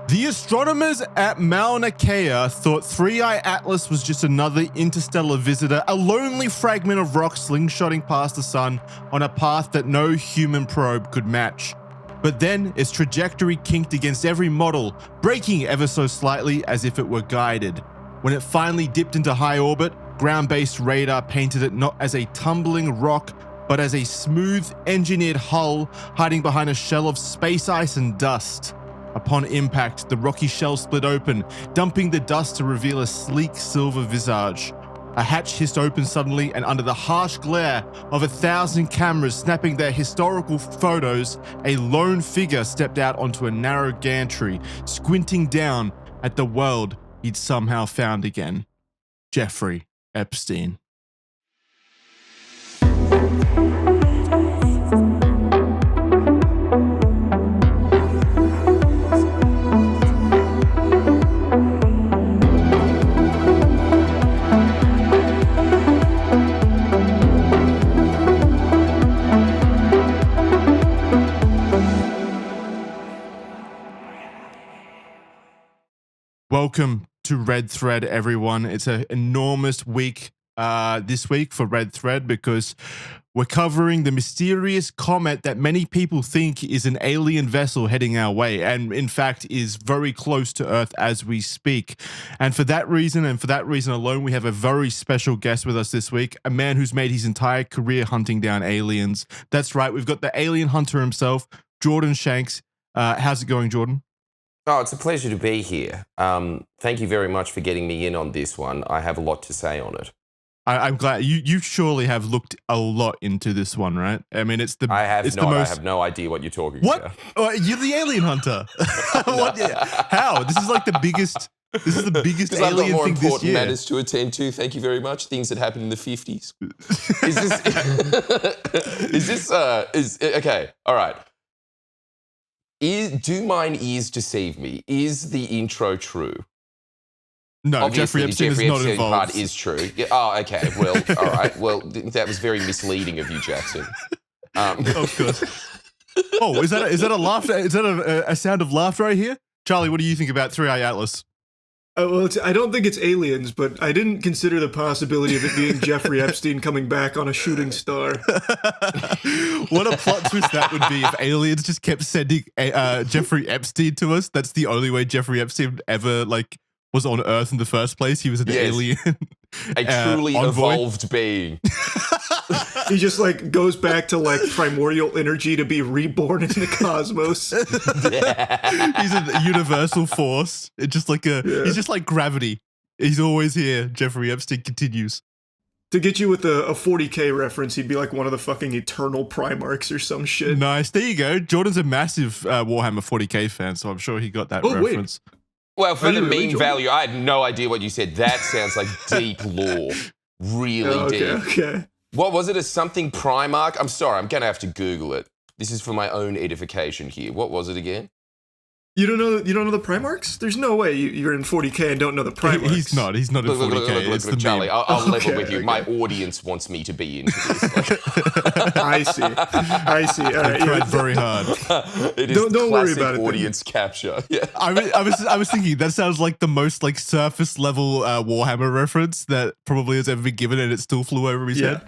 The astronomers at Mauna Kea thought 3i Atlas was just another interstellar visitor, a lonely fragment of rock slingshotting past the sun on a path that no human probe could match. But then its trajectory kinked against every model, braking ever so slightly as if it were guided. When it finally dipped into high orbit, ground-based radar painted it not as a tumbling rock, but as a smooth, engineered hull hiding behind a shell of space ice and dust. Upon impact, the rocky shell split open, dumping the dust to reveal a sleek silver visage. A hatch hissed open suddenly, and under the harsh glare of 1,000 cameras snapping their historical photos, a lone figure stepped out onto a narrow gantry, squinting down at the world he'd somehow found again. Jeffrey Epstein. Welcome to Red Thread, everyone. It's an enormous week this week for Red Thread because we're covering the mysterious comet that many people think is an alien vessel heading our way, and in fact is very close to Earth as we speak. And for that reason, and for that reason alone, we have a very special guest with us this week, a man who's made his entire career hunting down aliens. That's right, we've got the alien hunter himself, Jordan Shanks. How's it going, Jordan? Oh, it's a pleasure to be here. Thank you very much for getting me in on this one. I have a lot to say on it. I'm glad you surely have looked a lot into this one, right? I mean, it's the I have it's not. The most... I have no idea what you're talking what? about. Oh, you're the alien hunter. What? How? This is like the biggest. This is the biggest alien I've got more thing this important year. matters to attend to. Thank you very much. Things that happened in the 50s. Okay? All right. Do mine ears deceive me? Is the intro true? No, obviously, Jeffrey Epstein is not involved. Part is true. Yeah, oh, okay. Well, all right. Well, that was very misleading of you, Jackson. Of course. Oh, is that a laughter? Is that a sound of laughter right here? Charlie, what do you think about 3i Atlas? Well, I don't think it's aliens, but I didn't consider the possibility of it being Jeffrey Epstein coming back on a shooting star. What a plot twist that would be if aliens just kept sending Jeffrey Epstein to us. That's the only way Jeffrey Epstein ever was on Earth in the first place. He was an alien. A truly envoy. Evolved being. He just goes back to primordial energy to be reborn in the cosmos. Yeah. He's a universal force. It's just he's just like gravity. He's always here. Jeffrey Epstein continues. To get you with a 40K reference, he'd be like one of the fucking eternal Primarchs or some shit. Nice. There you go. Jordan's a massive Warhammer 40K fan, so I'm sure he got that reference. Wait. Well, for the really, meme value, I had no idea what you said. That sounds like deep lore. Really deep. Okay. What was it? A something Primarch? I'm sorry, I'm going to have to Google it. This is for my own edification here. What was it again? You don't know the Primarchs? There's no way you're in 40K and don't know the Primarchs. He's not in 40K. Look, Charlie, I'll level with you. Okay. My audience wants me to be into this. I see. All right, tried very hard. It is don't worry classic about it. Audience capture. Yeah. I was thinking that sounds like the most surface level Warhammer reference that probably has ever been given, and it still flew over his head.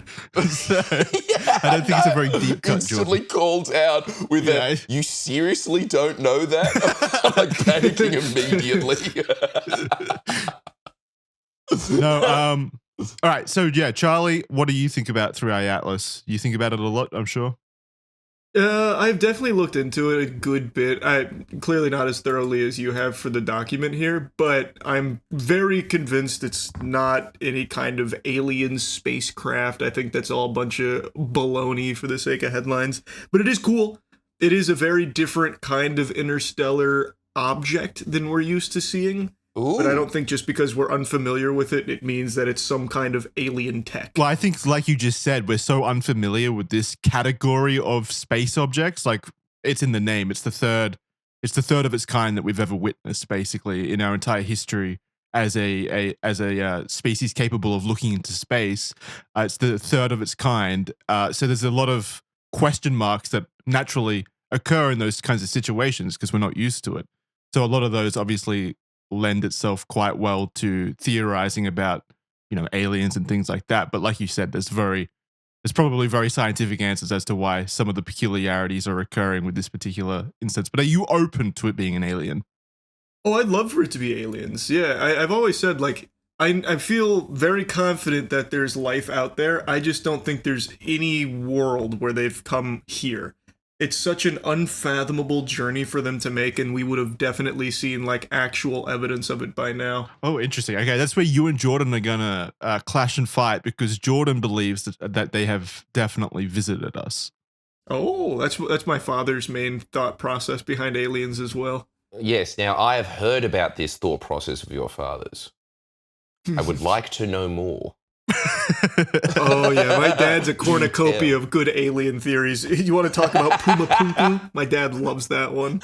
So, I don't think it's a very deep cut. Instantly Jordan. called out with that. You seriously don't know that? I'm panicking immediately. No, all right, so yeah, Charlie, what do you think about 3i Atlas? You think about it a lot, I'm sure. I've definitely looked into it a good bit. Clearly not as thoroughly as you have for the document here, but I'm very convinced it's not any kind of alien spacecraft. I think that's all a bunch of baloney for the sake of headlines, but it is cool. It is a very different kind of interstellar object than we're used to seeing. Ooh. But I don't think just because we're unfamiliar with it, it means that it's some kind of alien tech. Well, I think, like you just said, we're so unfamiliar with this category of space objects. Like, it's in the name. It's the third of its kind that we've ever witnessed, basically, in our entire history as a species capable of looking into space. It's the third of its kind. So there's a lot of question marks that naturally occur in those kinds of situations because we're not used to it. So a lot of those obviously lend itself quite well to theorizing about, aliens and things like that. But like you said, there's probably very scientific answers as to why some of the peculiarities are occurring with this particular instance. But are you open to it being an alien? Oh, I'd love for it to be aliens. Yeah, I've always said, like, I feel very confident that there's life out there. I just don't think there's any world where they've come here. It's such an unfathomable journey for them to make, and we would have definitely seen, like, actual evidence of it by now. Oh, interesting. Okay, that's where you and Jordan are going to clash and fight, because Jordan believes that they have definitely visited us. Oh, that's my father's main thought process behind aliens as well. Yes, now I have heard about this thought process of your father's. I would like to know more. Oh, yeah, my dad's a cornucopia of good alien theories. You want to talk about Puma Punku? My dad loves that one.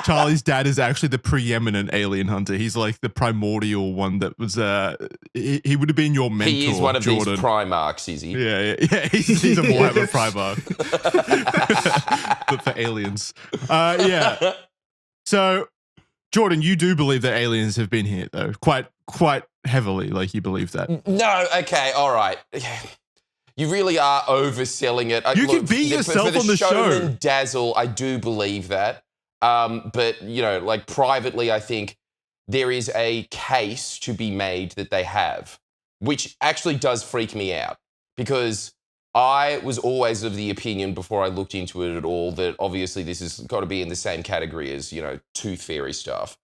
Charlie's dad is actually the preeminent alien hunter. He's like the primordial one that was, he would have been your mentor, He is one of Jordan. these Primarchs, is he? Yeah. He's a Warhammer Primarch. But for aliens. Yeah. So, Jordan, you do believe that aliens have been here, though, quite heavily. Like, you believe that? No, okay, all right. You really are overselling it. You can be yourself on the show. And dazzle, I do believe that. But, like privately, I think there is a case to be made that they have, which actually does freak me out, because I was always of the opinion before I looked into it at all that obviously this has got to be in the same category as, tooth fairy stuff.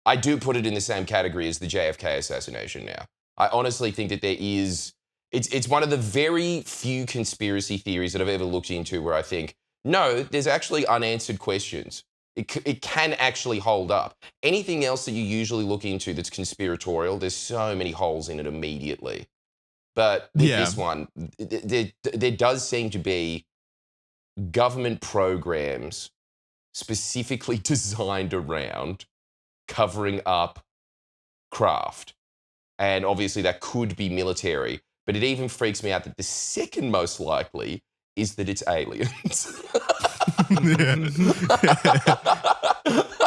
I do put it in the same category as the JFK assassination now. I honestly think that there is... It's one of the very few conspiracy theories that I've ever looked into where I think, no, there's actually unanswered questions. It can actually hold up. Anything else that you usually look into that's conspiratorial, there's so many holes in it immediately. But with this one, there does seem to be government programs specifically designed around covering up craft. And obviously that could be military. But it even freaks me out that the second most likely is that it's aliens.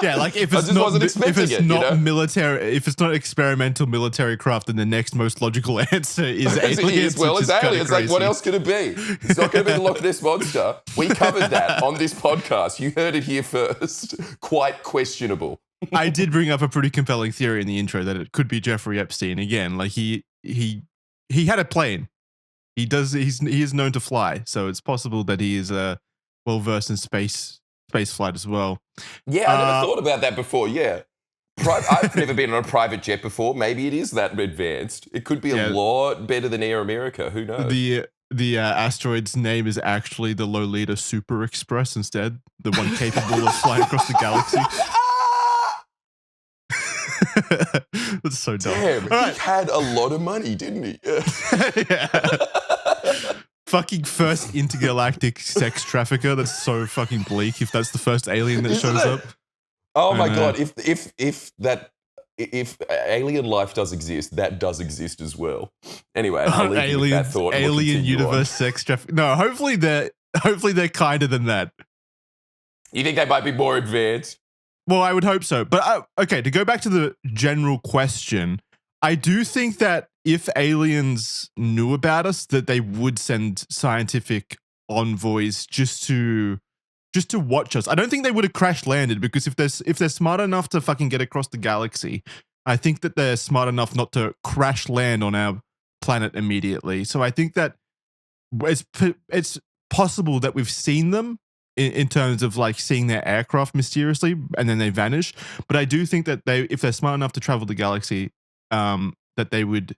Yeah, like if it's not military, if it's not experimental military craft, then the next most logical answer is aliens. As well as aliens, like what else could it be? It's not going to be the Loch Ness Monster. We covered that on this podcast. You heard it here first. Quite questionable. I did bring up a pretty compelling theory in the intro that it could be Jeffrey Epstein again. Like he had a plane. He is known to fly, so it's possible that he is well versed in space flight as well. Yeah, I never thought about that before. Yeah, I've never been on a private jet before. Maybe it is that advanced. It could be a lot better than Air America. Who knows? The asteroid's name is actually the Lolita Super Express instead, the one capable of flying across the galaxy. That's so dumb. Damn, he had a lot of money, didn't he? Yeah. Fucking first intergalactic sex trafficker. That's so fucking bleak if that's the first alien that shows up. Oh my God. If alien life does exist, that does exist as well. Anyway, I'll leave you with that thought. Alien universe sex traffic. No, hopefully they're kinder than that. You think they might be more advanced? Well, I would hope so. But okay, to go back to the general question, I do think that if aliens knew about us, that they would send scientific envoys just to watch us. I don't think they would have crash landed, because if they're smart enough to fucking get across the galaxy, I think that they're smart enough not to crash land on our planet immediately. So I think that it's possible that we've seen them in terms of like seeing their aircraft mysteriously and then they vanish. But I do think that if they're smart enough to travel the galaxy, that they would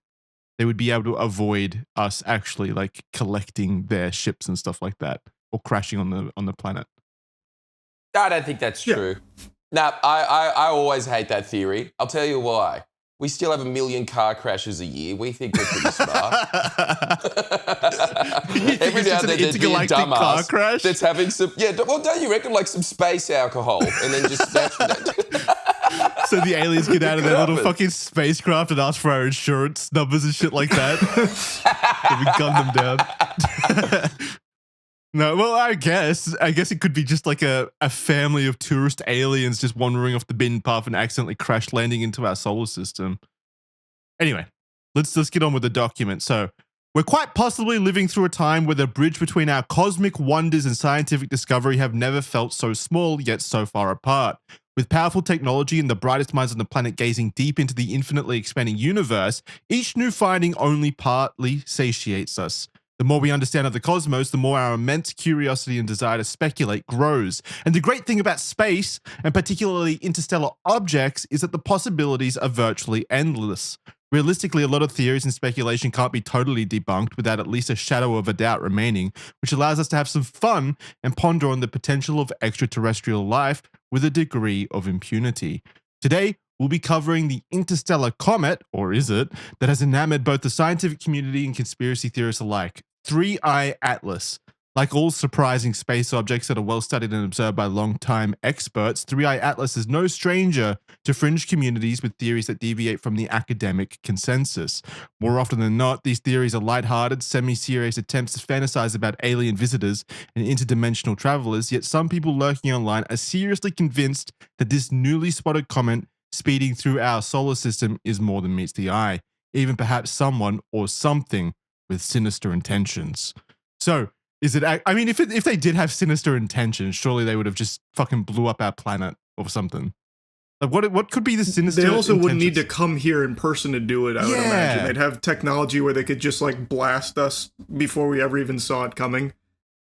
be able to avoid us actually like collecting their ships and stuff like that, or crashing on the planet. I don't think that's true. No, I always hate that theory. I'll tell you why. We still have 1 million car crashes a year. We think we're pretty smart. Every now and then there'd be a dumbass car crash that's having some... Yeah, well, don't you reckon like some space alcohol and then just... So the aliens get out of their little fucking spacecraft and ask for our insurance numbers and shit like that. And we gun them down. No, well, I guess it could be just like a family of tourist aliens just wandering off the beaten path and accidentally crash landing into our solar system. Anyway, let's get on with the document. So, we're quite possibly living through a time where the bridge between our cosmic wonders and scientific discovery have never felt so small yet so far apart. With powerful technology and the brightest minds on the planet gazing deep into the infinitely expanding universe, each new finding only partly satiates us. The more we understand of the cosmos, the more our immense curiosity and desire to speculate grows. And the great thing about space, and particularly interstellar objects, is that the possibilities are virtually endless. Realistically, a lot of theories and speculation can't be totally debunked without at least a shadow of a doubt remaining, which allows us to have some fun and ponder on the potential of extraterrestrial life with a degree of impunity. Today, we'll be covering the interstellar comet, or is it, that has enamored both the scientific community and conspiracy theorists alike. 3I Atlas. Like all surprising space objects that are well studied and observed by long-time experts, 3I Atlas is no stranger to fringe communities with theories that deviate from the academic consensus. More often than not, these theories are lighthearted, semi-serious attempts to fantasize about alien visitors and interdimensional travelers, yet some people lurking online are seriously convinced that this newly spotted comet speeding through our solar system is more than meets the eye, even perhaps someone or something with sinister intentions. So, is it? I mean, if they did have sinister intentions, surely they would have just fucking blew up our planet or something. Like, what could be the sinister? They also intentions? wouldn't need to come here in person to do it. I would imagine they'd have technology where they could just like blast us before we ever even saw it coming,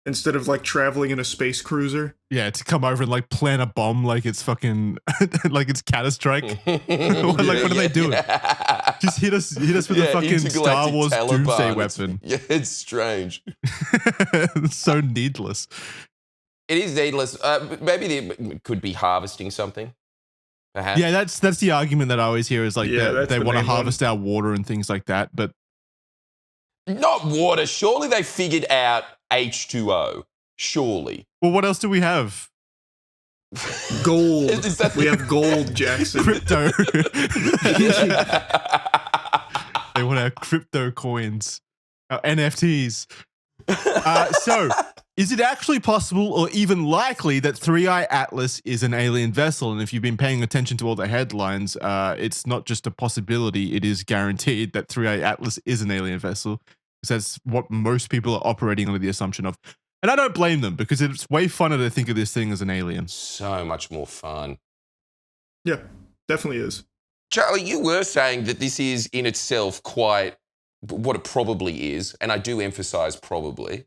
instead of like traveling in a space cruiser. Yeah, to come over and like plant a bomb like it's fucking like it's Counter-Strike. Like, what are they doing? Just hit us with a fucking Star Wars doomsday weapon. It's strange. It's so needless. It is needless. Maybe they could be harvesting something. Perhaps. Yeah, that's the argument that I always hear is like they want to harvest our water and things like that, but not water. Surely they figured out H2O. Surely. Well, what else do we have? Gold. We have gold, Jackson. Crypto. They want our crypto coins, our NFTs. So, is it actually possible or even likely that 3I Atlas is an alien vessel? And if you've been paying attention to all the headlines, it's not just a possibility, it is guaranteed that 3I Atlas is an alien vessel. Because that's what most people are operating under the assumption of. And I don't blame them, because it's way funner to think of this thing as an alien. So much more fun. Yeah, definitely is. Charlie, you were saying that this is in itself quite what it probably is, and I do emphasize probably.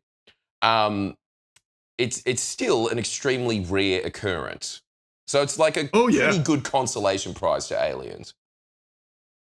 It's still an extremely rare occurrence. So it's like a pretty good consolation prize to aliens.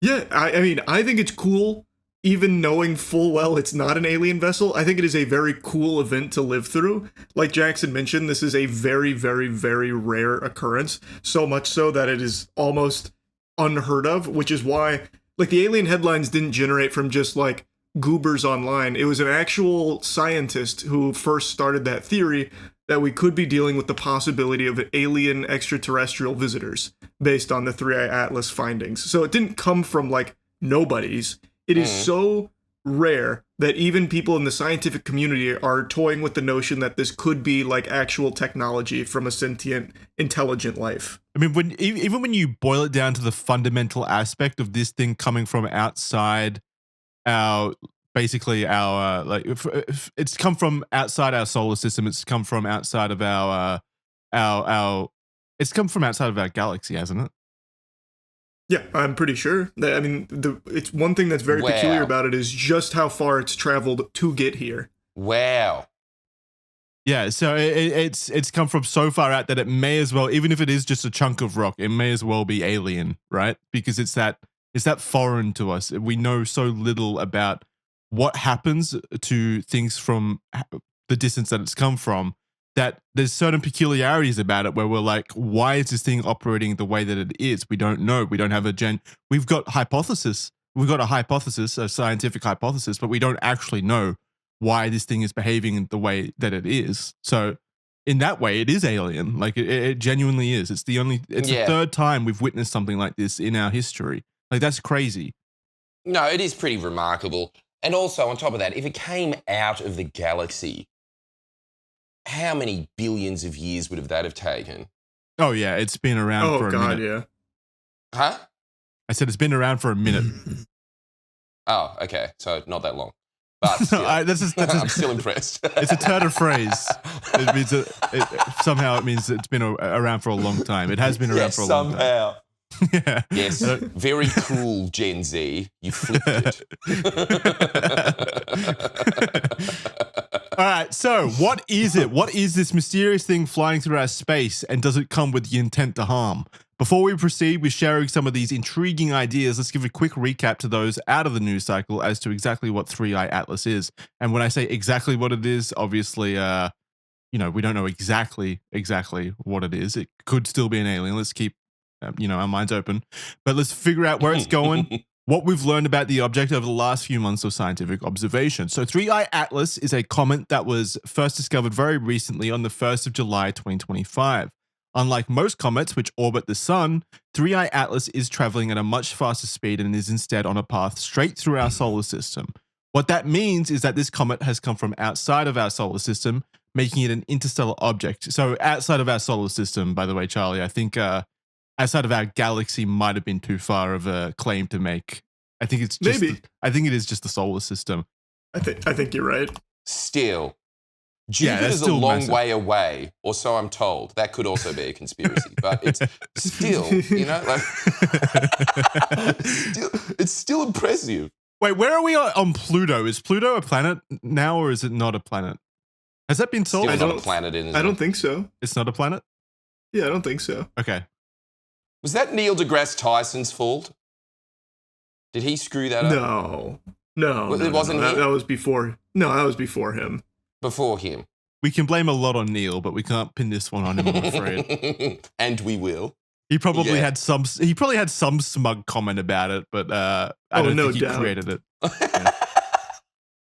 Yeah, I mean, I think it's cool, even knowing full well it's not an alien vessel. I think it is a very cool event to live through. Like Jackson mentioned, this is a very, very, very rare occurrence. So much so that it is almost unheard of, which is why, like, the alien headlines didn't generate from just, like, goobers online. It was an actual scientist who first started that theory that we could be dealing with the possibility of alien extraterrestrial visitors based on the 3I Atlas findings. So it didn't come from, like, nobodies. It is so rare that even people in the scientific community are toying with the notion that this could be like actual technology from a sentient, intelligent life. I mean, even when you boil it down to the fundamental aspect of this thing coming from outside our, basically our, like, if it's come from outside our solar system, it's come from outside of it's come from outside of our galaxy, hasn't it? Yeah, I'm pretty sure. I mean, it's one thing that's very peculiar about it is just how far it's traveled to get here. Wow. Yeah, so it's come from so far out that it may as well, even if it is just a chunk of rock, it may as well be alien, right? Because it's that foreign to us. We know so little about what happens to things from the distance that it's come from, that there's certain peculiarities about it where we're like, why is this thing operating the way that it is? We don't know. We don't have we've got hypothesis. We've got a hypothesis, a scientific hypothesis, but we don't actually know why this thing is behaving the way that it is. So in that way, it is alien. Like it genuinely is. It's the third time we've witnessed something like this in our history. Like, that's crazy. No, it is pretty remarkable. And also on top of that, if it came out of the galaxy, how many billions of years would that have taken? Oh, yeah, it's been around for a minute. Yeah. Huh? I said it's been around for a minute. Oh, okay. So not that long. But still, I'm still impressed. It's a turn of phrase. It means somehow it means it's been around for a long time. It has been around for a long time. Somehow. Yeah. Yes. Very cool, Gen Z. You flipped it. All right. So what is it? What is this mysterious thing flying through our space, and does it come with the intent to harm? Before we proceed with sharing some of these intriguing ideas, let's give a quick recap to those out of the news cycle as to exactly what 3i Atlas is. And when I say exactly what it is, obviously, we don't know exactly what it is. It could still be an alien. Let's keep, our minds open. But let's figure out where it's going, what we've learned about the object over the last few months of scientific observation. So 3i Atlas is a comet that was first discovered very recently on the 1st of July, 2025. Unlike most comets which orbit the sun, 3i Atlas is traveling at a much faster speed and is instead on a path straight through our solar system. What that means is that this comet has come from outside of our solar system, making it an interstellar object. So outside of our solar system, by the way, Charlie, I think outside of our galaxy might have been too far of a claim to make. I think it's just I think it is just the solar system. I think you're right. Still. Jupiter's a long way away, or so I'm told. That could also be a conspiracy, but it's still, it's still impressive. Wait, where are we on Pluto? Is Pluto a planet now, or is it not a planet? Has that been solved? Still not a planet I don't think so. It's not a planet? Yeah, I don't think so. Okay. Was that Neil deGrasse Tyson's fault? Did he screw that up? No. It wasn't him? That was before. No, that was before him. Before him. We can blame a lot on Neil, but we can't pin this one on him, I'm afraid. And we will. He probably had some smug comment about it, but I don't think he created it. Yeah.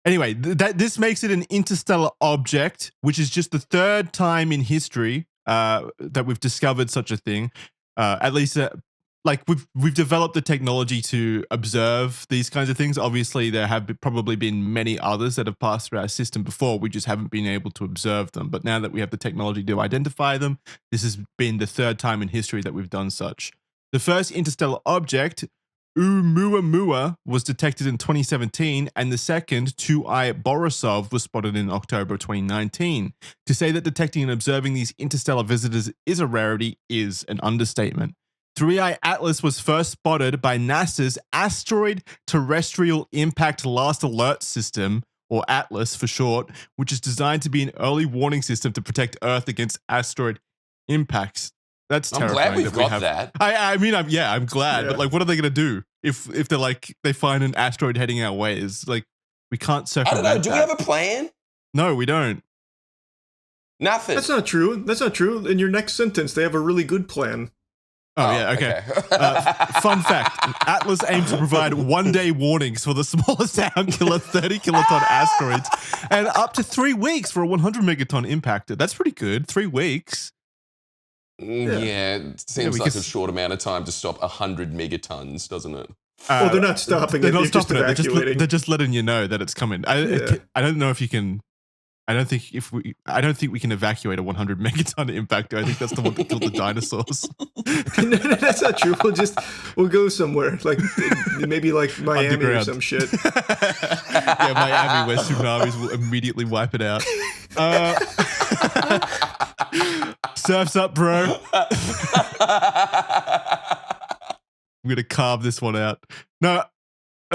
Anyway, this makes it an interstellar object, which is just the third time in history that we've discovered such a thing. At least we've developed the technology to observe these kinds of things. Obviously, there have probably been many others that have passed through our system before. We just haven't been able to observe them. But now that we have the technology to identify them, this has been the third time in history that we've done such. The first interstellar object, Oumuamua, was detected in 2017, and the second, 2i Borisov, was spotted in October 2019. To say that detecting and observing these interstellar visitors is a rarity is an understatement. 3i Atlas was first spotted by NASA's Asteroid Terrestrial Impact Last Alert System, or ATLAS for short, which is designed to be an early warning system to protect Earth against asteroid impacts. That's terrifying. I'm glad we've got that. I'm glad, yeah. But what are they going to do if they find an asteroid heading our way? Is we can't circumvent I don't know. Do that. we have a plan? No, we don't. Nothing. That's not true. In your next sentence, they have a really good plan. Oh, yeah, okay. Fun fact, Atlas aims to provide one-day warnings for the smallest sound killer 30-kiloton asteroids and up to 3 weeks for a 100-megaton impactor. That's pretty good, 3 weeks. Yeah, it seems like a short amount of time to stop 100 megatons, doesn't it? Well, they're not stopping it. They're not stopping it. They're just letting you know that it's coming. I don't know if you can... I don't think we can evacuate a 100 megaton impactor. I think that's the one that killed the dinosaurs. No, that's not true. We'll go somewhere, maybe Miami or some shit. Yeah, Miami, where tsunamis will immediately wipe it out. Surf's up, bro. I'm gonna carve this one out. No.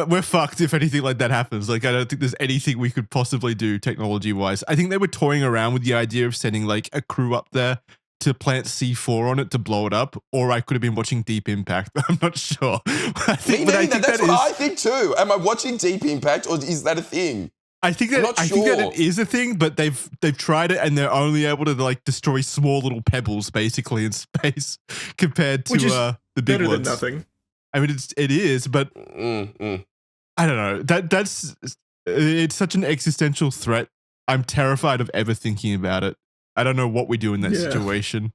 We're fucked if anything like that happens. I don't think there's anything we could possibly do technology-wise. I think they were toying around with the idea of sending a crew up there to plant C4 on it to blow it up, or I could have been watching Deep Impact. I'm not sure. I think that's what I think too. Am I watching Deep Impact, or is that a thing? I think that it is a thing, but they've tried it and they're only able to destroy small little pebbles basically in space compared to the big better ones. Than nothing. I mean, it is, but I don't know. It's such an existential threat. I'm terrified of ever thinking about it. I don't know what we do in that situation.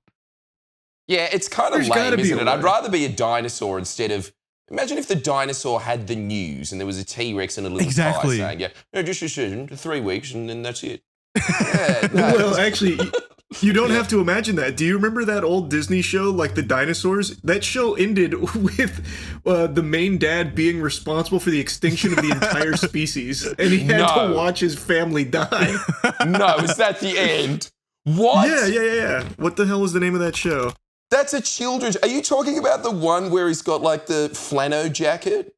Yeah, it's kind of lame, isn't it? I'd rather be a dinosaur instead of... Imagine if the dinosaur had the news and there was a T-Rex and a little guy saying, just 3 weeks and then that's it. Yeah, no, Well, actually, you don't have to imagine that. Do you remember that old Disney show, like the dinosaurs? That show ended with the main dad being responsible for the extinction of the entire species, and he had to watch his family die. No, is that the end? What? Yeah. What the hell was the name of that show? That's a children's. Are you talking about the one where he's got like the flannel jacket?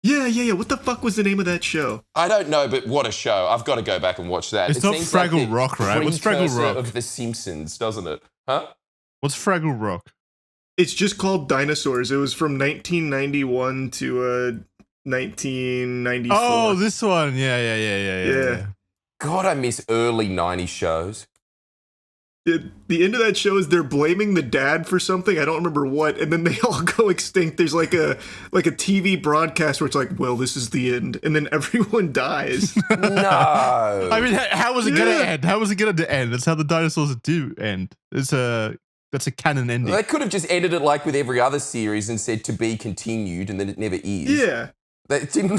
Yeah. What the fuck was the name of that show? I don't know, but what a show. I've got to go back and watch that. It's not seems Fraggle like the Rock, right? What's Fraggle precursor Rock? of The Simpsons, doesn't it? Huh? What's Fraggle Rock? It's just called Dinosaurs. It was from 1991 to 1994. Oh, this one. Yeah. God, I miss early 90s shows. The end of that show is they're blaming the dad for something. I don't remember what, and then they all go extinct. There's like a TV broadcast where it's like, well, this is the end, and then everyone dies. No. I mean, how was it going to end? How was it going to end? That's how the dinosaurs do end. That's a canon ending. They could have just ended it like with every other series and said to be continued, and then it never is. Yeah. They didn't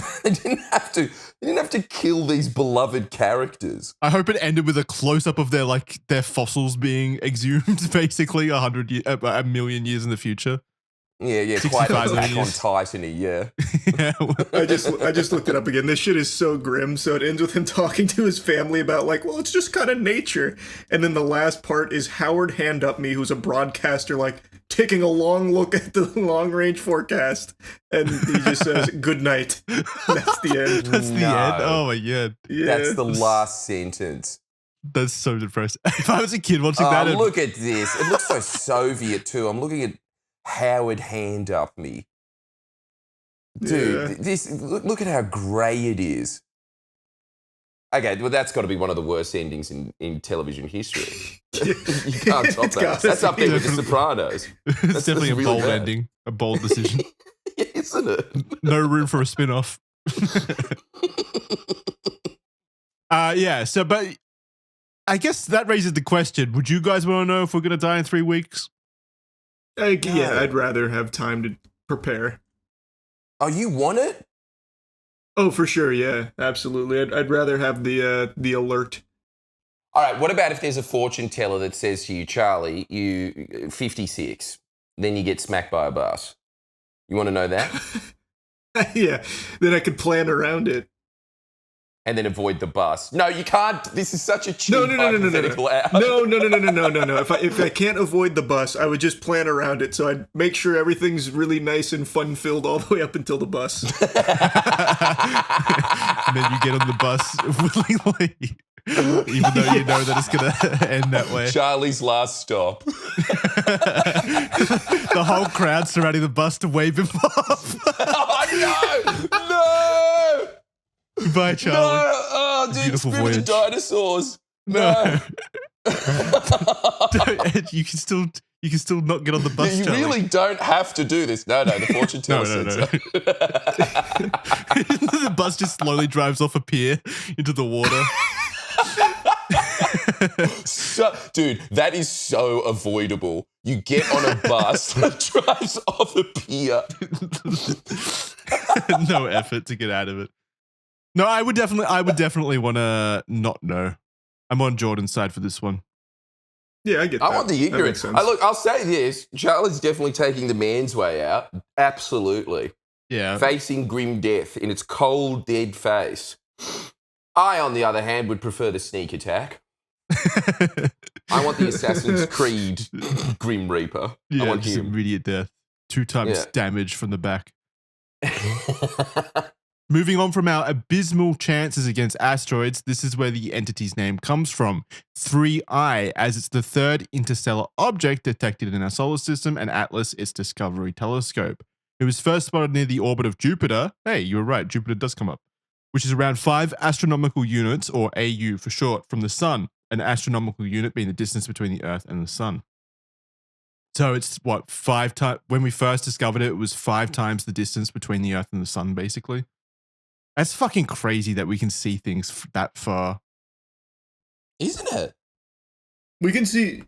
have to kill these beloved characters. I hope it ended with a close up of their fossils being exhumed, basically a million years in the future. Yeah, quite 65 Attack on years. Titan-y, yeah. Yeah. I just looked it up again. This shit is so grim. So it ends with him talking to his family about like, well, it's just kind of nature. And then the last part is Howard Hand Up Me, who's a broadcaster, like taking a long look at the long range forecast, and he just says, "Good night." That's the end. That's the end. Oh my god. Yeah. That's the last sentence. That's so depressing. If I was a kid watching that, Look at this. It looks so Soviet too. I'm looking at Howard Hand Up Me. Dude, this look at how grey it is. Okay, well, that's got to be one of the worst endings in television history. You can't top that. That's up there with The Sopranos. it's definitely a really bold bad. ending, a bold decision. Isn't it? No room for a spin-off. But I guess that raises the question, would you guys want to know if we're going to die in 3 weeks? Yeah, I'd rather have time to prepare. Oh, you want it? Oh, for sure. Yeah, absolutely. I'd rather have the alert. All right, what about if there's a fortune teller that says to you, Charlie, you 56, then you get smacked by a bus. You want to know that? Yeah, then I could plan around it. And then avoid the bus. No, you can't. This is such a cheap hypothetical out. No. If I can't avoid the bus, I would just plan around it. So I'd make sure everything's really nice and fun-filled all the way up until the bus. And then you get on the bus willingly, even though you know that it's going to end that way. Charlie's last stop. The whole crowd surrounding the bus to wave him off. Oh, no! Goodbye, Charlie. No! Oh, dude, Beautiful screw the voyage. dinosaurs. No. You can still not get on the bus, You Charlie. really don't have to do this. No, the fortune teller says so. The bus just slowly drives off a pier into the water. Dude, that is so avoidable. You get on a bus that drives off a pier. No effort to get out of it. No, I would definitely want to not know. I'm on Jordan's side for this one. Yeah, I get that. I want the That makes ignorance. sense. I'll say this. Charlie's definitely taking the man's way out. Absolutely. Yeah. Facing grim death in its cold, dead face. I, on the other hand, would prefer the sneak attack. I want the Assassin's Creed Grim Reaper. Yeah, I want just him. immediate death. 2 times Yeah. damage from the back. Moving on from our abysmal chances against asteroids, this is where the entity's name comes from. 3I, as it's the third interstellar object detected in our solar system, and Atlas, its discovery telescope. It was first spotted near the orbit of Jupiter. Hey, you were right, Jupiter does come up. Which is around 5 astronomical units, or AU for short, from the sun. An astronomical unit being the distance between the Earth and the sun. So it's 5 times, when we first discovered it, it was 5 times the distance between the Earth and the sun, basically. That's fucking crazy that we can see things that far. Isn't it? We can see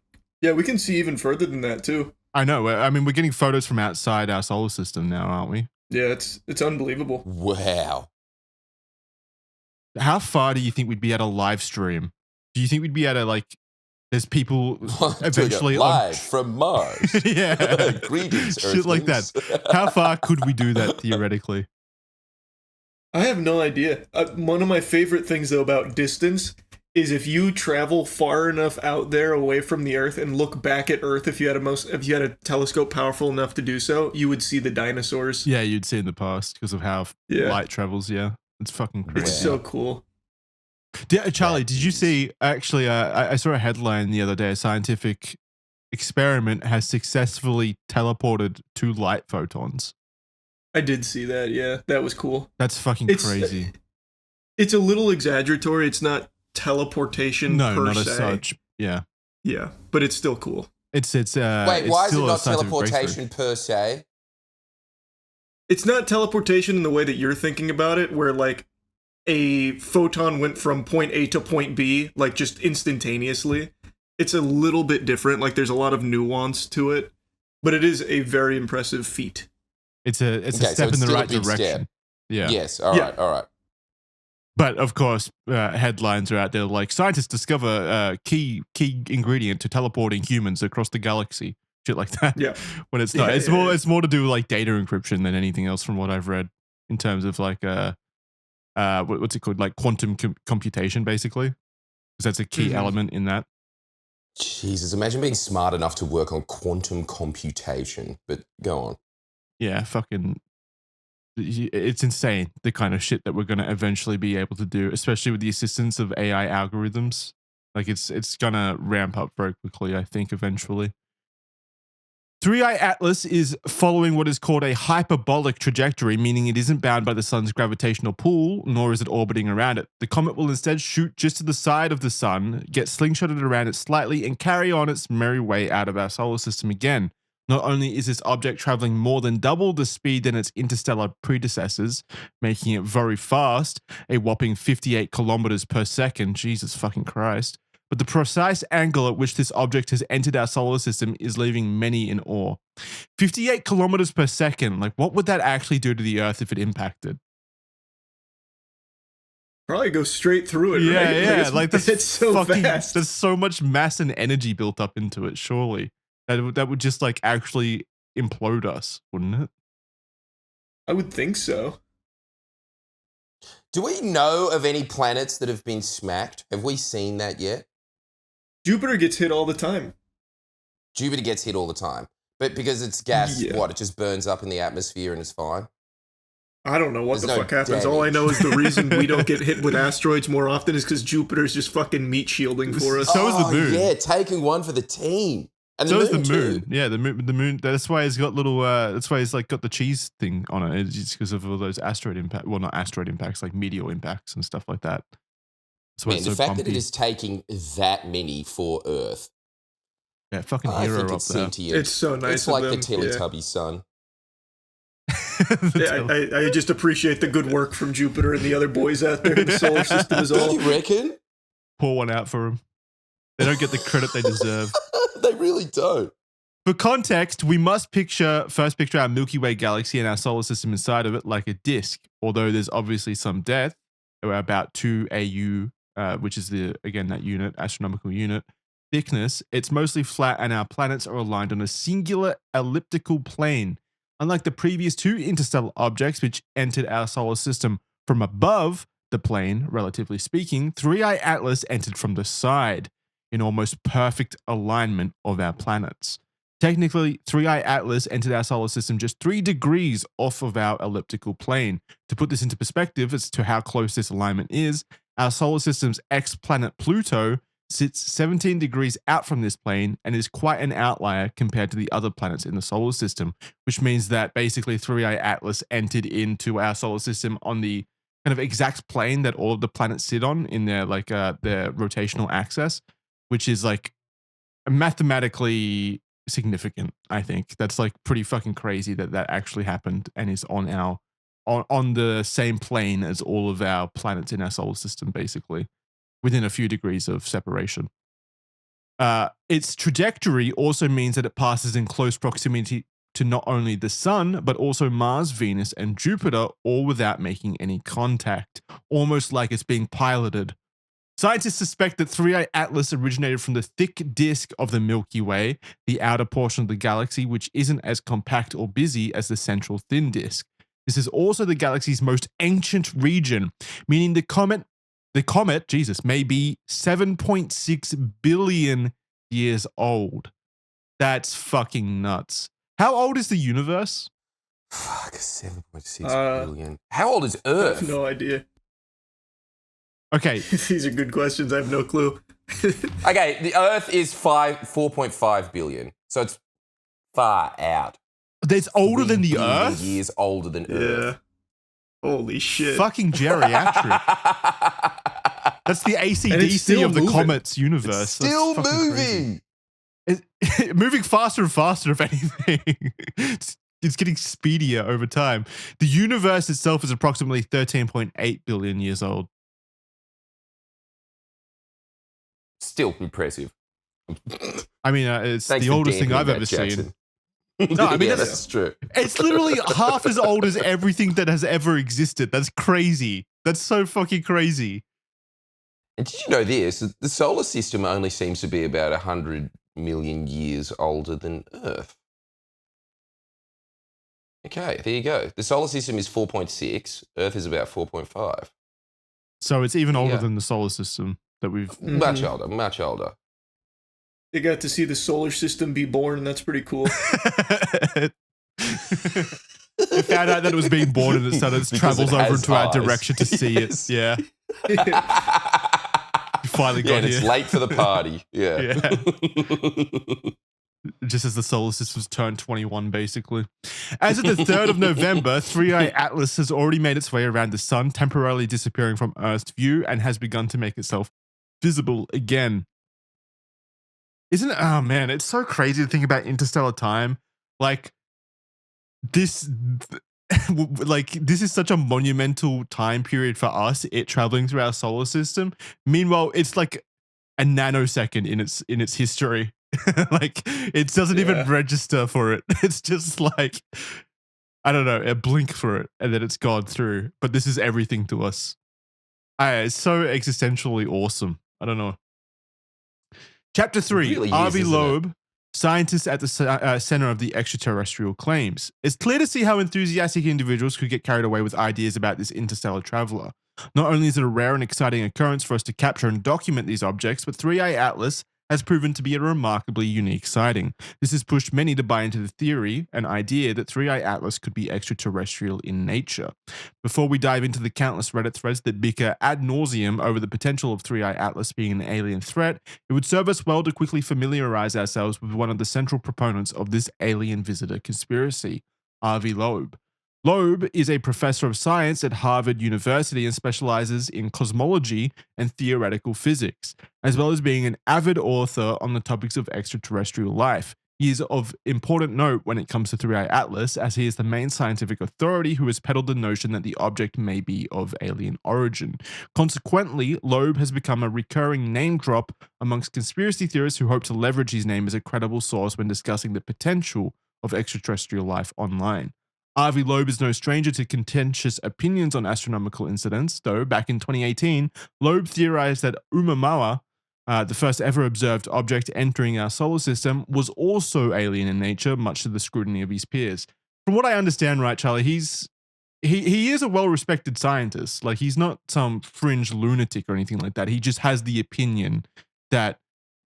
even further than that too. I know. I mean, we're getting photos from outside our solar system now, aren't we? Yeah, it's unbelievable. Wow. How far do you think we'd be at a live stream Do you think we'd be able to like? There's people eventually live from Mars. Yeah, greetings, shit like that. How far could we do that theoretically? I have no idea. One of my favorite things though about distance is if you travel far enough out there away from the Earth and look back at Earth, if you had a telescope powerful enough to do so, you would see the dinosaurs. Yeah, you'd see in the past because of how light travels. Yeah, it's fucking crazy. It's so cool. Charlie, did you see? Actually, I saw a headline the other day. A scientific experiment has successfully teleported 2 light photons. I did see that. Yeah, that was cool. That's fucking crazy. It's a little exaggeratory. It's not teleportation per not se. as such. Yeah, but it's still cool. It's wait, why is it not scientific teleportation per se? It's not teleportation in the way that you're thinking about it, where like a photon went from point A to point B, like just instantaneously. It's a little bit different. Like there's a lot of nuance to it, but it is a very impressive feat. It's a step in the right direction. Step. Yeah. Yes. All right. But of course, headlines are out there like scientists discover key ingredient to teleporting humans across the galaxy. Shit like that. Yeah. When it's not. It's more to do with like data encryption than anything else from what I've read in terms of like what's it called? Like quantum computation, basically. Because that's a key element in that. Jesus, imagine being smart enough to work on quantum computation. But go on. Yeah, fucking. It's insane the kind of shit that we're going to eventually be able to do, especially with the assistance of AI algorithms. Like it's going to ramp up very quickly, I think, eventually. 3i Atlas is following what is called a hyperbolic trajectory, meaning it isn't bound by the sun's gravitational pull, nor is it orbiting around it. The comet will instead shoot just to the side of the sun, get slingshotted around it slightly, and carry on its merry way out of our solar system again. Not only is this object traveling more than double the speed than its interstellar predecessors, making it very fast, a whopping 58 kilometers per second, Jesus fucking Christ, but the precise angle at which this object has entered our solar system is leaving many in awe. 58 kilometers per second, like what would that actually do to the Earth if it impacted? Probably go straight through it, right? Yeah, like it's so fast. There's so much mass and energy built up into it, surely. That would just like actually implode us, wouldn't it? I would think so. Do we know of any planets that have been smacked? Have we seen that yet? Jupiter gets hit all the time. Jupiter gets hit all the time. But because it's gas, Yeah. it just burns up in the atmosphere and it's fine? I don't know what There's the no fuck happens. damage. All I know is the reason we don't get hit with asteroids more often is because Jupiter's just fucking meat shielding for us. So is the moon. Yeah, taking one for the team. And So the is the moon. too. Yeah, the moon. That's why it's got little. That's why it's like got the cheese thing on it. It's because of all those asteroid impact. Well, not asteroid impacts, like meteor impacts and stuff like that. That's why Man, it's the so fact bumpy. that it is taking that many for Earth, Yeah, fucking I hero think up it's there. sentient. It's so nice. It's like of the them. Teletubby son. I just appreciate the good work from Jupiter and the other boys out there in the solar system as Don't well. you reckon? Pour one out for them. They don't get the credit they deserve. They really don't. For context, we must first picture our Milky Way galaxy and our solar system inside of it like a disk. Although there's obviously some depth, about 2 AU, which is that unit, astronomical unit, thickness, it's mostly flat and our planets are aligned on a singular elliptical plane. Unlike the previous 2 interstellar objects which entered our solar system from above the plane, relatively speaking, 3i Atlas entered from the side in almost perfect alignment of our planets. Technically, 3i Atlas entered our solar system just 3 degrees off of our elliptical plane. To put this into perspective as to how close this alignment is, our solar system's ex-planet Pluto sits 17 degrees out from this plane and is quite an outlier compared to the other planets in the solar system, which means that basically 3i Atlas entered into our solar system on the kind of exact plane that all of the planets sit on in their their rotational axis, which is like mathematically significant. I think that's like pretty fucking crazy that actually happened and is on our on the same plane as all of our planets in our solar system, basically within a few degrees of separation. Its trajectory also means that it passes in close proximity to not only the sun, but also Mars, Venus, and Jupiter, all without making any contact, almost like it's being piloted. Scientists suspect that 3I Atlas originated from the thick disk of the Milky Way, the outer portion of the galaxy, which isn't as compact or busy as the central thin disk. This is also the galaxy's most ancient region, meaning the comet, may be 7.6 billion years old. That's fucking nuts. How old is the universe? Fuck, 7.6 billion. How old is Earth? I have no idea. Okay. These are good questions. I have no clue. Okay, the Earth is 4.5 billion. So it's far out. It's older than the 3 billion Earth? years older than Earth. Holy shit. Fucking geriatric. That's the AC/DC of the moving. Comet's universe. It's still That's fucking moving. crazy. Moving faster and faster, if anything. It's getting speedier over time. The universe itself is approximately 13.8 billion years old. Still impressive. I mean, it's Thanks the for oldest thing dampening I've that, ever Jackson. seen. No, I mean, yeah, that's- that's true. It's literally half as old as everything that has ever existed. That's crazy. That's so fucking crazy. And did you know this? The solar system only seems to be about 100 million years older than Earth. Okay, there you go. The solar system is 4.6. Earth is about 4.5. So it's even older Yeah. than the solar system that we've. Much older, much older. They got to see the solar system be born, and that's pretty cool. It found out that it was being born and it started Because travels it over has into our eyes. direction to see Yes. it. Yeah. You finally Yeah, got and it's here. late for the party. Yeah. Just as the solar system's turned 21, basically. As of the 3rd of November, 3I Atlas has already made its way around the sun, temporarily disappearing from Earth's view, and has begun to make itself visible again. Isn't it? Oh man, it's so crazy to think about interstellar time. Like this, this is such a monumental time period for us. It traveling through our solar system. Meanwhile, it's like a nanosecond in its history. Like it doesn't even register for it. It's just like, I don't know, a blink for it, and then it's gone through. But this is everything to us. It's so existentially awesome. I don't know. Chapter 3, really is, R.V. isn't it? Loeb, scientist at the center of the extraterrestrial claims. It's clear to see how enthusiastic individuals could get carried away with ideas about this interstellar traveler. Not only is it a rare and exciting occurrence for us to capture and document these objects, but 3I Atlas has proven to be a remarkably unique sighting. This has pushed many to buy into the theory, an idea that 3I Atlas could be extraterrestrial in nature. Before we dive into the countless Reddit threads that bicker ad nauseum over the potential of 3I Atlas being an alien threat, it would serve us well to quickly familiarize ourselves with one of the central proponents of this alien visitor conspiracy, R.V. Loeb. Loeb is a professor of science at Harvard University and specializes in cosmology and theoretical physics, as well as being an avid author on the topics of extraterrestrial life. He is of important note when it comes to 3I Atlas, as he is the main scientific authority who has peddled the notion that the object may be of alien origin. Consequently, Loeb has become a recurring name drop amongst conspiracy theorists who hope to leverage his name as a credible source when discussing the potential of extraterrestrial life online. R.V. Loeb is no stranger to contentious opinions on astronomical incidents, though back in 2018, Loeb theorized that Oumuamua, the first ever observed object entering our solar system, was also alien in nature, much to the scrutiny of his peers. From what I understand, right, Charlie, he is a well-respected scientist. Like, he's not some fringe lunatic or anything like that. He just has the opinion that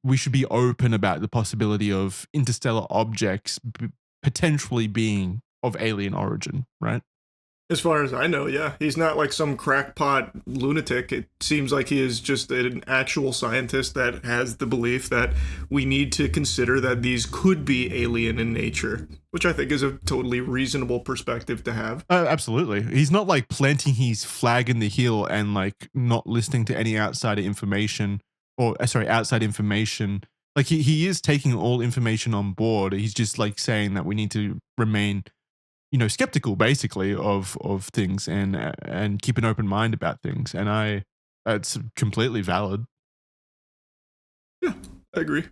we should be open about the possibility of interstellar objects potentially being of alien origin, right? As far as I know, yeah. He's not like some crackpot lunatic. It seems like he is just an actual scientist that has the belief that we need to consider that these could be alien in nature, which I think is a totally reasonable perspective to have. Absolutely. He's not like planting his flag in the hill and like not listening to any outside information. Like he is taking all information on board. He's just like saying that we need to remain, skeptical basically of things and keep an open mind about things. And it's completely valid. Yeah, I agree.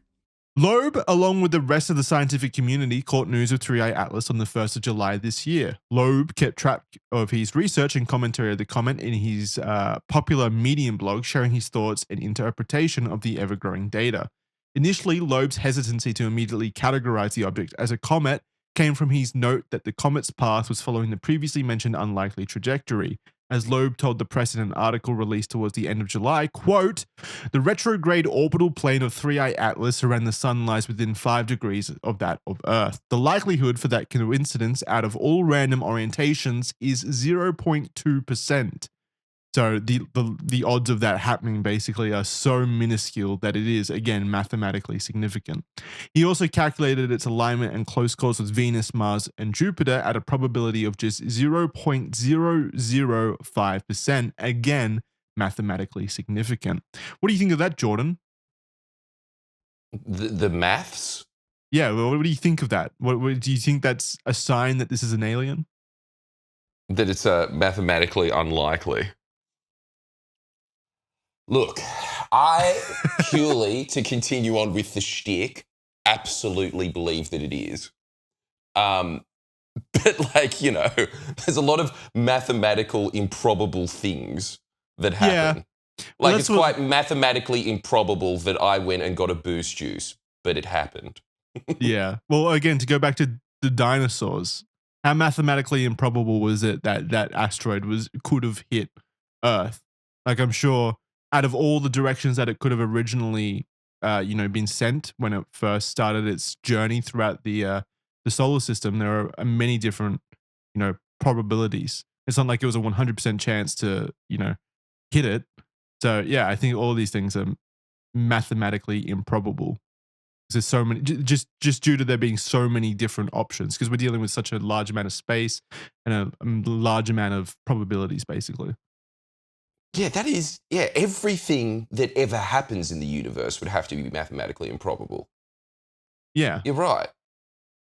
Loeb, along with the rest of the scientific community, caught news of Three Eye Atlas on the 1st of July this year. Loeb kept track of his research and commentary of the comet in his popular Medium blog, sharing his thoughts and interpretation of the ever-growing data. Initially, Loeb's hesitancy to immediately categorize the object as a comet came from his note that the comet's path was following the previously mentioned unlikely trajectory. As Loeb told the press in an article released towards the end of July, quote, "The retrograde orbital plane of Three Eye Atlas around the sun lies within 5 degrees of that of Earth. The likelihood for that coincidence out of all random orientations is 0.2%. So the odds of that happening basically are so minuscule that it is, again, mathematically significant. He also calculated its alignment and close calls with Venus, Mars, and Jupiter at a probability of just 0.005%. Again, mathematically significant. What do you think of that, Jordan? The maths? Yeah, well, what do you think of that? What do you think that's a sign that this is an alien? That it's mathematically unlikely. Look, I purely, to continue on with the shtick, absolutely believe that it is. But like, you know, there's a lot of mathematical improbable things that happen. Yeah. Like, it's quite mathematically improbable that I went and got a boost juice, but it happened. Yeah. Well, again, to go back to the dinosaurs, how mathematically improbable was it that that asteroid could have hit Earth? Like, I'm sure out of all the directions that it could have originally, been sent when it first started its journey throughout the solar system, there are many different, probabilities. It's not like it was a 100% chance to, hit it. So yeah, I think all these things are mathematically improbable. There's so many, just due to there being so many different options, because we're dealing with such a large amount of space and a large amount of probabilities, basically. Yeah, that is, everything that ever happens in the universe would have to be mathematically improbable. Yeah. You're right.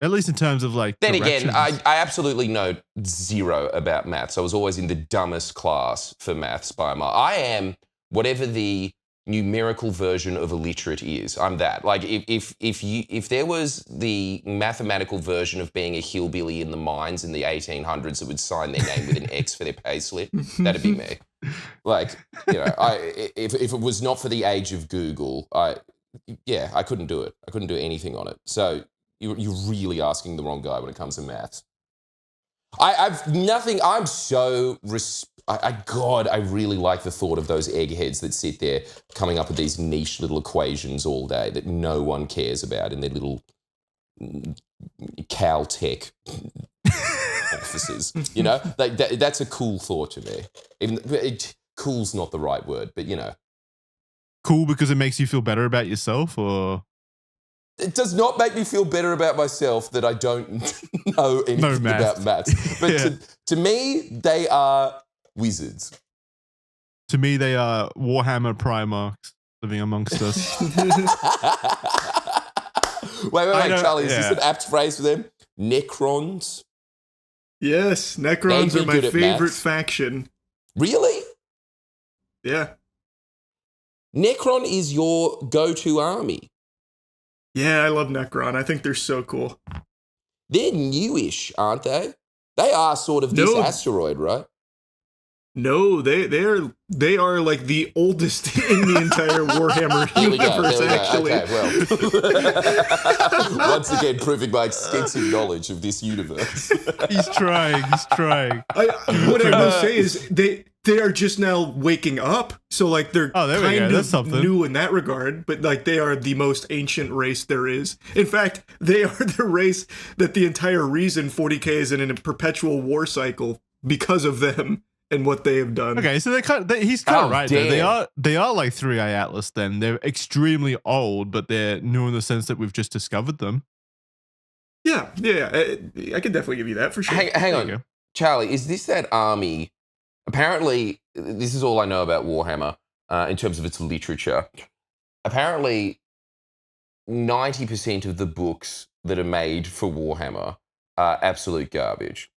At least in terms of like Then directions. again, I absolutely know zero about maths. I was always in the dumbest class for maths by a mile. I am whatever the numerical version of illiterate is. I'm that. Like if there was the mathematical version of being a hillbilly in the mines in the 1800s that would sign their name with an X for their payslip, that'd be me. Like, if it was not for the age of Google, I couldn't do it. I couldn't do anything on it. So you're really asking the wrong guy when it comes to maths. I've nothing. I'm so God, I really like the thought of those eggheads that sit there coming up with these niche little equations all day that no one cares about in their little Caltech offices. Like that's a cool thought to me. Even cool's not the right word, but cool because it makes you feel better about yourself, or it does not make me feel better about myself that I don't know anything about maths. But to me, they are wizards. To me, they are Warhammer Primarchs living amongst us. Wait, Charlie, is this an apt phrase for them? Necrons? Yes, Necrons are my favorite faction. Really? Yeah. Necron is your go-to army. Yeah, I love Necron. I think they're so cool. They're newish, aren't they? They are sort of this asteroid, right? No, they are like the oldest in the entire Warhammer universe, actually. Okay, well. Once again, proving my extensive knowledge of this universe. He's trying. What I will say is they are just now waking up, so like they're kind of new in that regard, but like they are the most ancient race there is. In fact, they are the race that the entire reason 40K is in a perpetual war cycle because of them and what they have done. Okay, so he's kind of right there. They are like Three Eye Atlas then. They're extremely old, but they're new in the sense that we've just discovered them. Yeah. I could definitely give you that for sure. Hang on. Charlie, is this that army? Apparently, this is all I know about Warhammer in terms of its literature. Apparently, 90% of the books that are made for Warhammer are absolute garbage.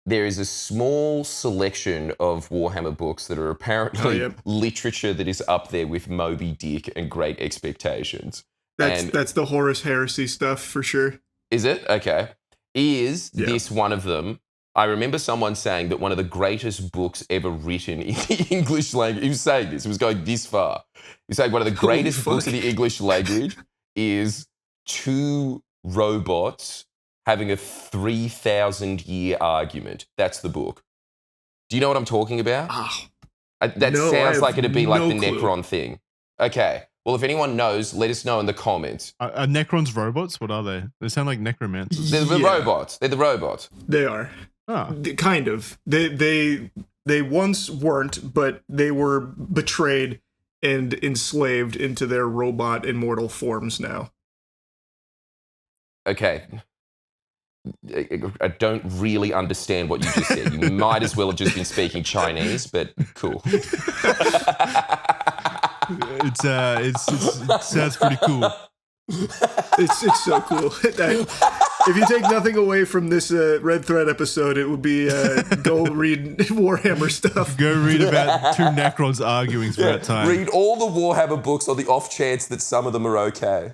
There is a small selection of Warhammer books that are apparently literature that is up there with Moby Dick and Great Expectations. That's the Horus Heresy stuff for sure. Is it? Okay. Is this one of them? I remember someone saying that one of the greatest books ever written in the English language, he was saying this, he was going this far. He was saying one of the greatest books in the English language is two robots having a 3,000-year argument. That's the book. Do you know what I'm talking about? Sounds like it'd be like the Necron thing. Okay. Well, if anyone knows, let us know in the comments. Are Necrons robots? What are they? They sound like necromancers. They're the robots. They're the robots. They are. Oh. Kind of. They once weren't, but they were betrayed and enslaved into their robot immortal forms now. Okay. I don't really understand what you just said. You might as well have just been speaking Chinese, but cool. It sounds pretty cool. It's so cool. If you take nothing away from this Red Thread episode, it would be go read Warhammer stuff. Go read about two Necrons arguing for that time. Read all the Warhammer books on the off chance that some of them are okay.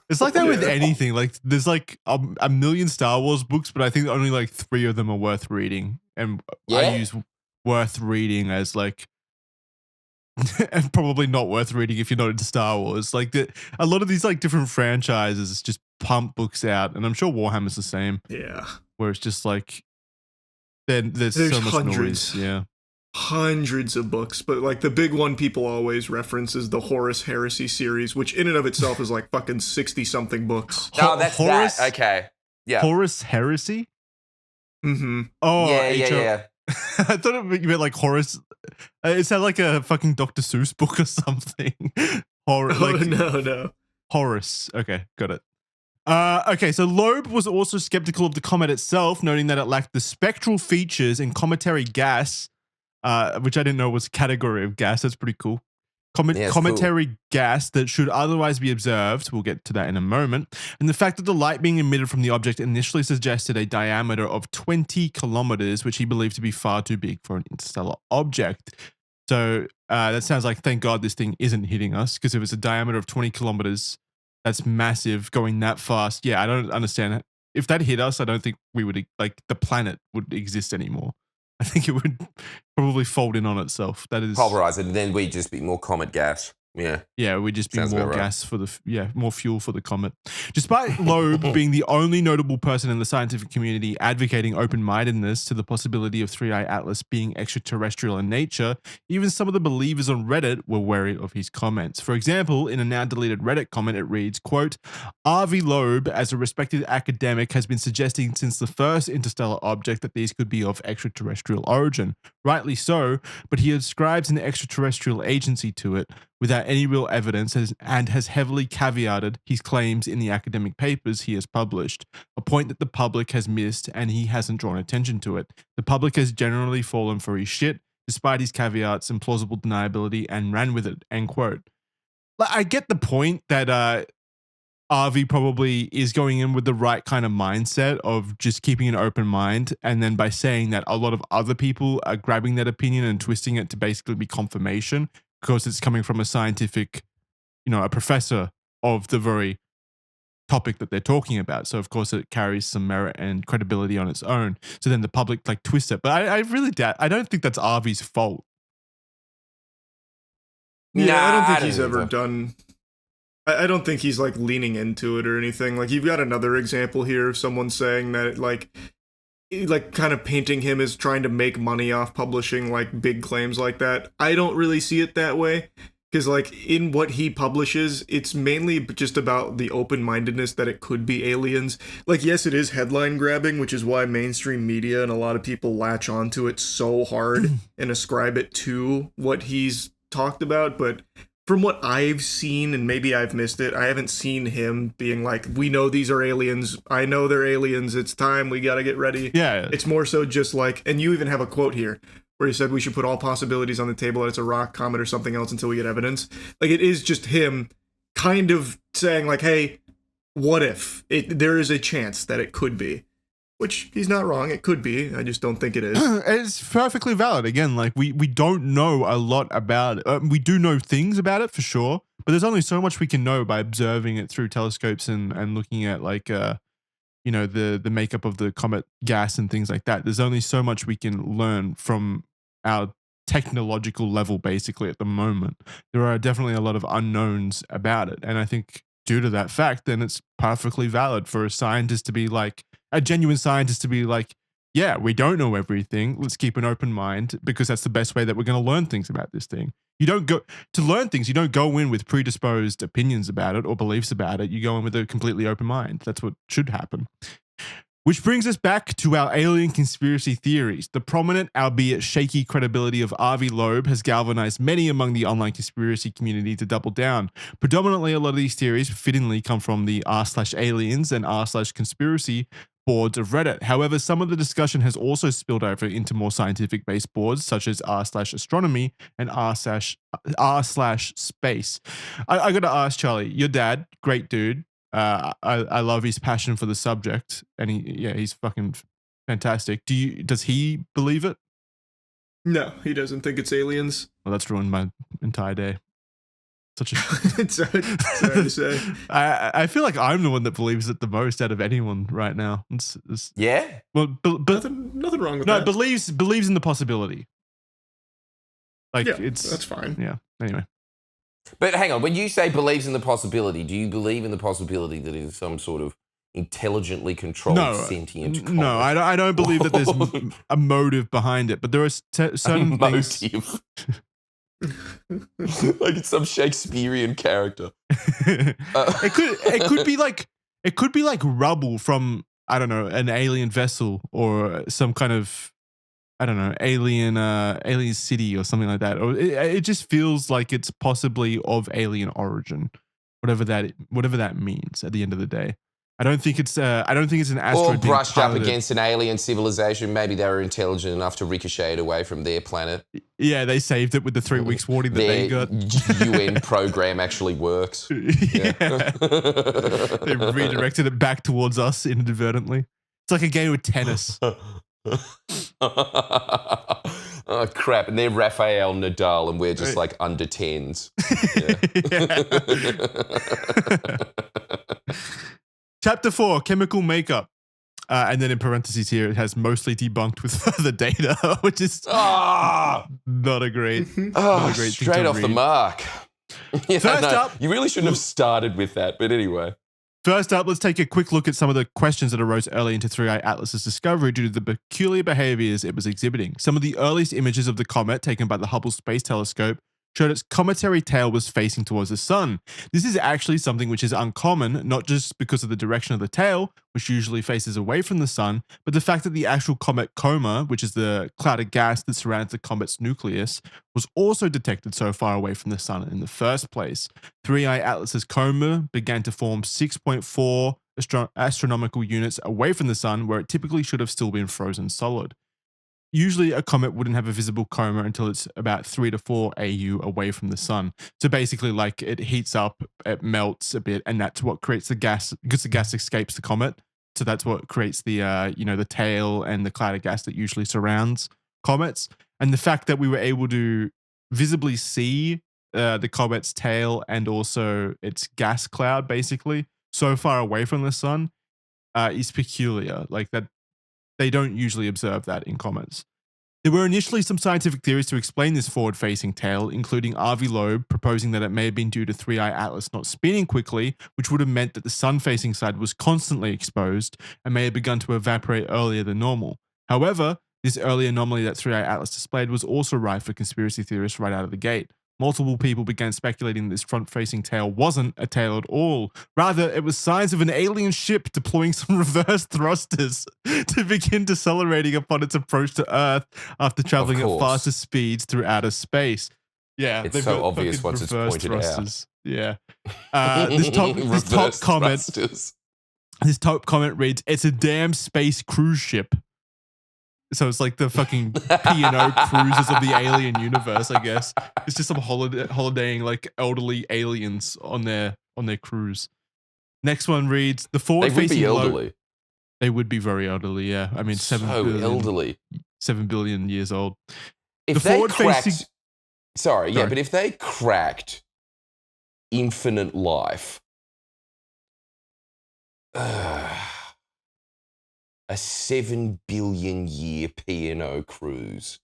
It's like that with anything. Like there's like a million Star Wars books, but I think only like 3 of them are worth reading. And I use worth reading as like and probably not worth reading if you're not into Star Wars. Like a lot of these like different franchises just pump books out, and I'm sure Warhammer's the same. Yeah, where it's just like there's so much hundreds, noise. Yeah, hundreds of books, but like the big one people always reference is the Horus Heresy series, which in and of itself is like fucking 60 something books. Oh, that's Horus, that. Okay, yeah. Horus Heresy. Mm-hmm. Oh, yeah. I thought you meant like Horus. It sounded like a fucking Dr. Seuss book or something. No. Horus. Okay, got it. Okay, so Loeb was also skeptical of the comet itself, noting that it lacked the spectral features and cometary gas, which I didn't know was a category of gas. That's pretty cool. Cometary gas that should otherwise be observed. We'll get to that in a moment. And the fact that the light being emitted from the object initially suggested a diameter of 20 kilometers, which he believed to be far too big for an interstellar object. So that sounds like, thank God this thing isn't hitting us, because if it's a diameter of 20 kilometers, that's massive, going that fast. Yeah, I don't understand. If that hit us, I don't think we would, like, the planet would exist anymore. I think it would probably fold in on itself. That is pulverize it, and then we'd just be more comet gas. Yeah, we'd just be more gas for more fuel for the comet. Despite Loeb being the only notable person in the scientific community advocating open-mindedness to the possibility of 3i Atlas being extraterrestrial in nature, even some of the believers on Reddit were wary of his comments. For example, in a now deleted Reddit comment, it reads, quote, R.V. Loeb, as a respected academic, has been suggesting since the first interstellar object that these could be of extraterrestrial origin. Rightly so, but he ascribes an extraterrestrial agency to it without any real evidence and has heavily caveated his claims in the academic papers he has published, a point that the public has missed and he hasn't drawn attention to it. The public has generally fallen for his shit, despite his caveats and plausible deniability, and ran with it, end quote. I get the point that RV probably is going in with the right kind of mindset of just keeping an open mind, and then by saying that a lot of other people are grabbing that opinion and twisting it to basically be confirmation, because it's coming from a scientific, a professor of the very topic that they're talking about. So of course it carries some merit and credibility on its own. So then the public like twists it. But I really doubt, I don't think that's RV's fault. Yeah, I don't think he's ever done. I don't think he's like leaning into it or anything. Like you've got another example here of someone saying that like kind of painting him as trying to make money off publishing like big claims like that. I don't really see it that way, because like in what he publishes, it's mainly just about the open-mindedness that it could be aliens. Like, yes, it is headline grabbing, which is why mainstream media and a lot of people latch onto it so hard and ascribe it to what he's talked about. But from what I've seen, and maybe I've missed it, I haven't seen him being like, we know these are aliens. I know they're aliens. It's time. We got to get ready. Yeah. It's more so just like, and you even have a quote here where he said we should put all possibilities on the table that it's a rock, comet, or something else until we get evidence. Like, it is just him kind of saying like, hey, what if there is a chance that it could be? which he's not wrong. It could be. I just don't think it is. It's perfectly valid. Again, like we don't know a lot about it. We do know things about it for sure, but there's only so much we can know by observing it through telescopes and looking at like the makeup of the comet gas and things like that. There's only so much we can learn from our technological level basically at the moment. There are definitely a lot of unknowns about it, and I think due to that fact, then it's perfectly valid for a scientist to be like, a genuine scientist to be like, yeah, we don't know everything. Let's keep an open mind because that's the best way that we're going to learn things about this thing. You don't go to learn things. You don't go in with predisposed opinions about it or beliefs about it. You go in with a completely open mind. That's what should happen. Which brings us back to our alien conspiracy theories. The prominent, albeit shaky credibility of Avi Loeb has galvanized many among the online conspiracy community to double down. Predominantly, a lot of these theories fittingly come from the r/aliens and r/conspiracy boards of Reddit. However, some of the discussion has also spilled over into more scientific-based boards such as r/astronomy and r/space. I got to ask Charlie, your dad, great dude. I love his passion for the subject, and he's fucking fantastic. Does he believe it? No, he doesn't think it's aliens. Well, that's ruined my entire day. Such a It's hard to say. I feel like I'm the one that believes it the most out of anyone right now. Yeah. Well, but nothing wrong with that. No, believes in the possibility. Like that's fine. Yeah. Anyway. But hang on, when you say believes in the possibility, do you believe in the possibility that it is some sort of intelligently controlled sentient comet? No, I don't believe that there's a motive behind it, but there are certain things. Like it's some Shakespearean character. It could be like rubble from, I don't know, an alien vessel or some kind of, I don't know, alien city or something like that. Or it just feels like it's possibly of alien origin, whatever that means. At the end of the day, I don't think it's an asteroid. Or brushed up against an alien civilization. Maybe they were intelligent enough to ricochet it away from their planet. Yeah, they saved it with the 3 weeks warning that they got. UN program actually works. Yeah. They redirected it back towards us inadvertently. It's like a game of tennis. Oh crap! And they're Rafael Nadal, and we're just like under 10s. Yeah. Chapter 4: Chemical makeup, and then in parentheses here it has mostly debunked with further data, which is not a great, straight off the mark. First up, you really shouldn't have started with that, but anyway. First up, let's take a quick look at some of the questions that arose early into 3i Atlas's discovery due to the peculiar behaviors it was exhibiting. Some of the earliest images of the comet taken by the Hubble Space Telescope showed its cometary tail was facing towards the sun. This is actually something which is uncommon, not just because of the direction of the tail, which usually faces away from the sun, but the fact that the actual comet coma, which is the cloud of gas that surrounds the comet's nucleus, was also detected so far away from the sun in the first place. 3i Atlas's coma began to form 6.4 astronomical units away from the sun, where it typically should have still been frozen solid. Usually a comet wouldn't have a visible coma until it's about 3 to 4 AU away from the sun. So basically, like, it heats up, it melts a bit, and that's what creates the gas, because the gas escapes the comet. So that's what creates the the tail and the cloud of gas that usually surrounds comets. And the fact that we were able to visibly see the comet's tail and also its gas cloud basically so far away from the sun is peculiar. Like that. They don't usually observe that in comets. There were initially some scientific theories to explain this forward-facing tail, including Avi Loeb proposing that it may have been due to 3i Atlas not spinning quickly, which would have meant that the sun-facing side was constantly exposed and may have begun to evaporate earlier than normal. However, this early anomaly that 3i Atlas displayed was also rife for conspiracy theorists right out of the gate. Multiple people began speculating that this front-facing tail wasn't a tail at all. Rather, it was signs of an alien ship deploying some reverse thrusters to begin decelerating upon its approach to Earth after traveling at faster speeds through outer space. Yeah, it's so obvious once it's pointed thrusters. out. Yeah. This top comment reads, "It's a damn space cruise ship." So it's like the fucking P&O cruises of the alien universe, I guess. It's just some holidaying like elderly aliens on their cruise. Next one reads, the forward-facing They would be elderly. They would be very elderly, yeah. I mean, So elderly. 7 billion years old. If The they forward-facing- cracked, sorry, but if they cracked infinite life, a 7 billion year P&O cruise.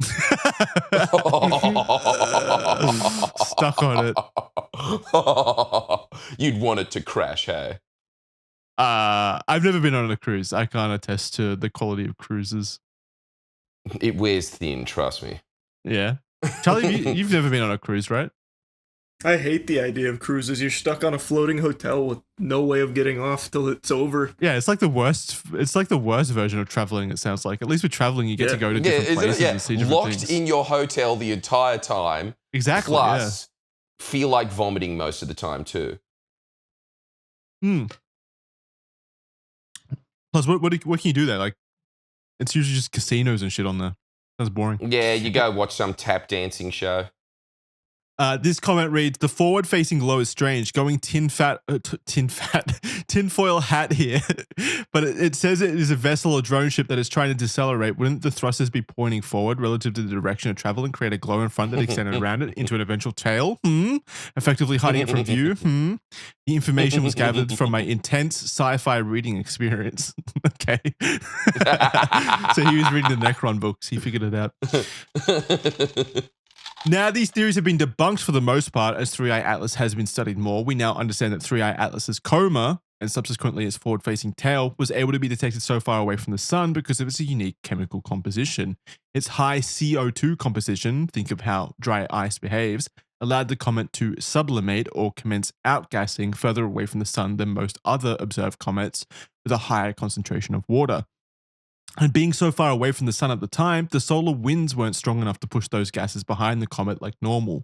Stuck on it. You'd want it to crash, hey? I've never been on a cruise. I can't attest to the quality of cruises. It wears thin, trust me. Yeah. Charlie, you've never been on a cruise, right? I hate the idea of cruises. You're stuck on a floating hotel with no way of getting off till it's over. Yeah, it's like the worst. It's like the worst version of traveling. It sounds like. At least with traveling, you get to go to different places and see different locked things. in your hotel the entire time. Exactly. Plus, feel like vomiting most of the time too. Yeah. Plus, what can you do there? Like, it's usually just casinos and shit on there. That's boring. Yeah, you go watch some tap dancing show. This comment reads, the forward-facing glow is strange, going tinfoil hat here. But it says it is a vessel or drone ship that is trying to decelerate. Wouldn't the thrusters be pointing forward relative to the direction of travel and create a glow in front that extended around it into an eventual tail? Effectively hiding it from view? The information was gathered from my intense sci-fi reading experience. Okay. So he was reading the Necron books. He figured it out. Now, these theories have been debunked for the most part as 3i Atlas has been studied more. We now understand that 3i Atlas's coma, and subsequently its forward-facing tail, was able to be detected so far away from the sun because of its unique chemical composition. Its high CO2 composition, think of how dry ice behaves, allowed the comet to sublimate or commence outgassing further away from the sun than most other observed comets with a higher concentration of water. And being so far away from the sun at the time, the solar winds weren't strong enough to push those gases behind the comet like normal.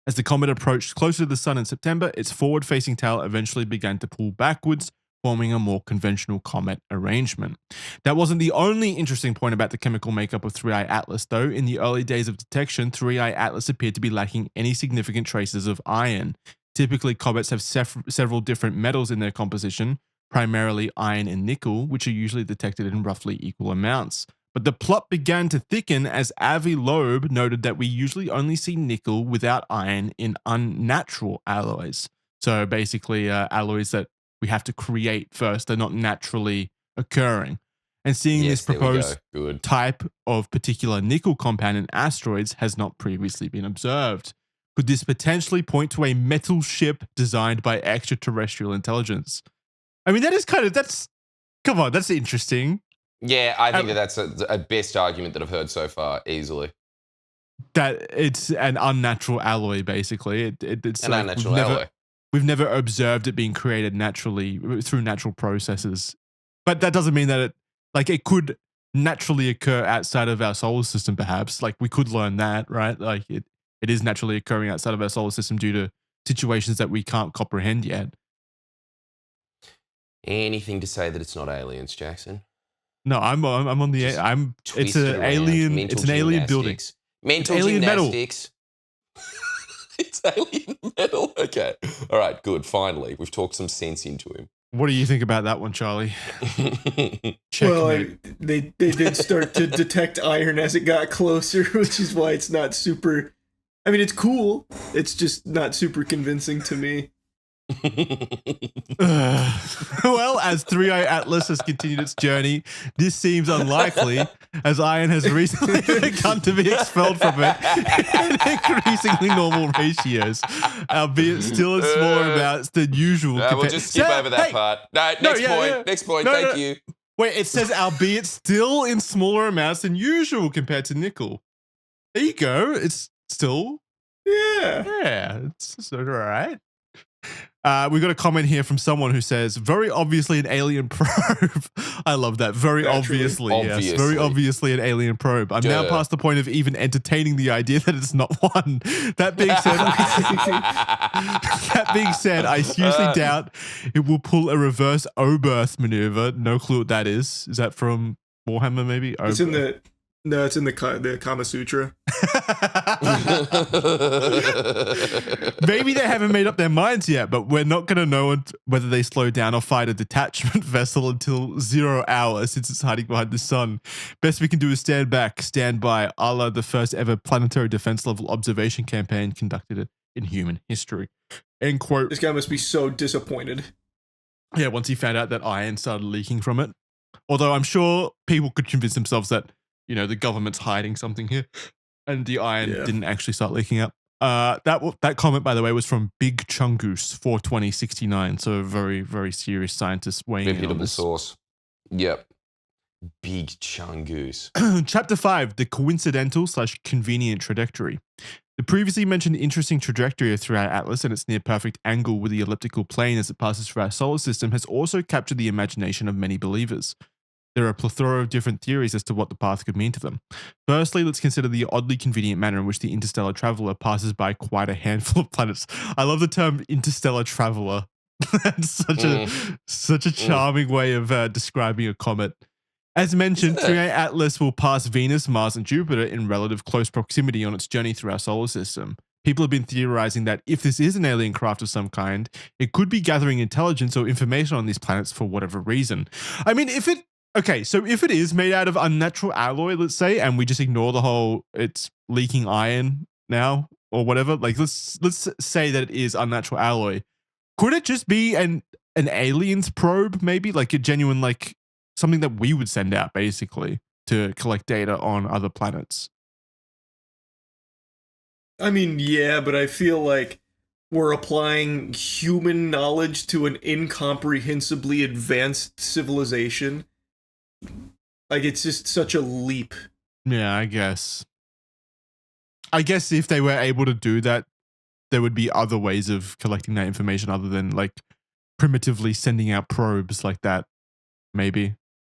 As the comet approached closer to the sun in September, its forward-facing tail eventually began to pull backwards, forming a more conventional comet arrangement. That wasn't the only interesting point about the chemical makeup of 3i Atlas, though. In the early days of detection, 3i Atlas appeared to be lacking any significant traces of iron. Typically, comets have several different metals in their composition, primarily iron and nickel, which are usually detected in roughly equal amounts. But the plot began to thicken as Avi Loeb noted that we usually only see nickel without iron in unnatural alloys. So basically alloys that we have to create first, they're not naturally occurring. And seeing this proposed type of particular nickel compound in asteroids has not previously been observed. Could this potentially point to a metal ship designed by extraterrestrial intelligence? I mean, that's interesting. Yeah, I think that's a best argument that I've heard so far, easily. That it's an unnatural alloy, basically. It's an like unnatural alloy. We've never observed it being created naturally through natural processes. But that doesn't mean that it could naturally occur outside of our solar system, perhaps. Like, we could learn that, right? Like, it is naturally occurring outside of our solar system due to situations that we can't comprehend yet. Anything to say that it's not aliens, Jackson? No, I'm on the. It's an alien. It's an alien building. Mental gymnastics. It's alien metal. Okay. All right. Good. Finally, we've talked some sense into him. What do you think about that one, Charlie? Well, they did start to detect iron as it got closer, which is why it's not super. I mean, it's cool. It's just not super convincing to me. Well, as 3i Atlas has continued its journey, this seems unlikely, as iron has recently begun to be expelled from it in increasingly normal ratios, albeit still in smaller amounts than usual. We'll just skip over that part. Next point. Thank you. Wait, it says albeit still in smaller amounts than usual compared to nickel. There you go. It's still... Yeah, it's all right. We got a comment here from someone who says, very obviously an alien probe. I love that. Very obviously. Yes. Very obviously an alien probe. I'm now past the point of even entertaining the idea that it's not one. That being said, I seriously doubt it will pull a reverse O-berth maneuver. No clue what that is. Is that from Warhammer maybe? It's in the Kama Sutra. Maybe they haven't made up their minds yet, but we're not going to know whether they slow down or fight a detachment vessel until 0 hour since it's hiding behind the sun. Best we can do is stand back, stand by, a la the first ever planetary defense level observation campaign conducted in human history. End quote. This guy must be so disappointed. Yeah, once he found out that iron started leaking from it. Although I'm sure people could convince themselves that, you know, the government's hiding something here and the iron didn't actually start leaking up. That comment, by the way, was from Big Chungoose 42069. So a very, very serious scientist weighing in on Reputable this. source. Yep. Big Chungoose. Chapter 5, the coincidental/convenient trajectory. The previously mentioned interesting trajectory of 3i Atlas and its near-perfect angle with the elliptical plane as it passes through our solar system has also captured the imagination of many believers. There are a plethora of different theories as to what the path could mean to them. Firstly, let's consider the oddly convenient manner in which the interstellar traveler passes by quite a handful of planets. I love the term interstellar traveler. That's such a charming way of describing a comet. As mentioned, 3i Atlas will pass Venus, Mars, and Jupiter in relative close proximity on its journey through our solar system. People have been theorizing that if this is an alien craft of some kind, it could be gathering intelligence or information on these planets for whatever reason. I mean, if it is made out of unnatural alloy, let's say, and we just ignore the whole it's leaking iron now or whatever, like let's say that it is unnatural alloy. Could it just be an alien's probe, maybe like a genuine, like something that we would send out basically to collect data on other planets? I mean, yeah, but I feel like we're applying human knowledge to an incomprehensibly advanced civilization. Like, it's just such a leap. Yeah, I guess if they were able to do that, there would be other ways of collecting that information other than like primitively sending out probes like that, maybe.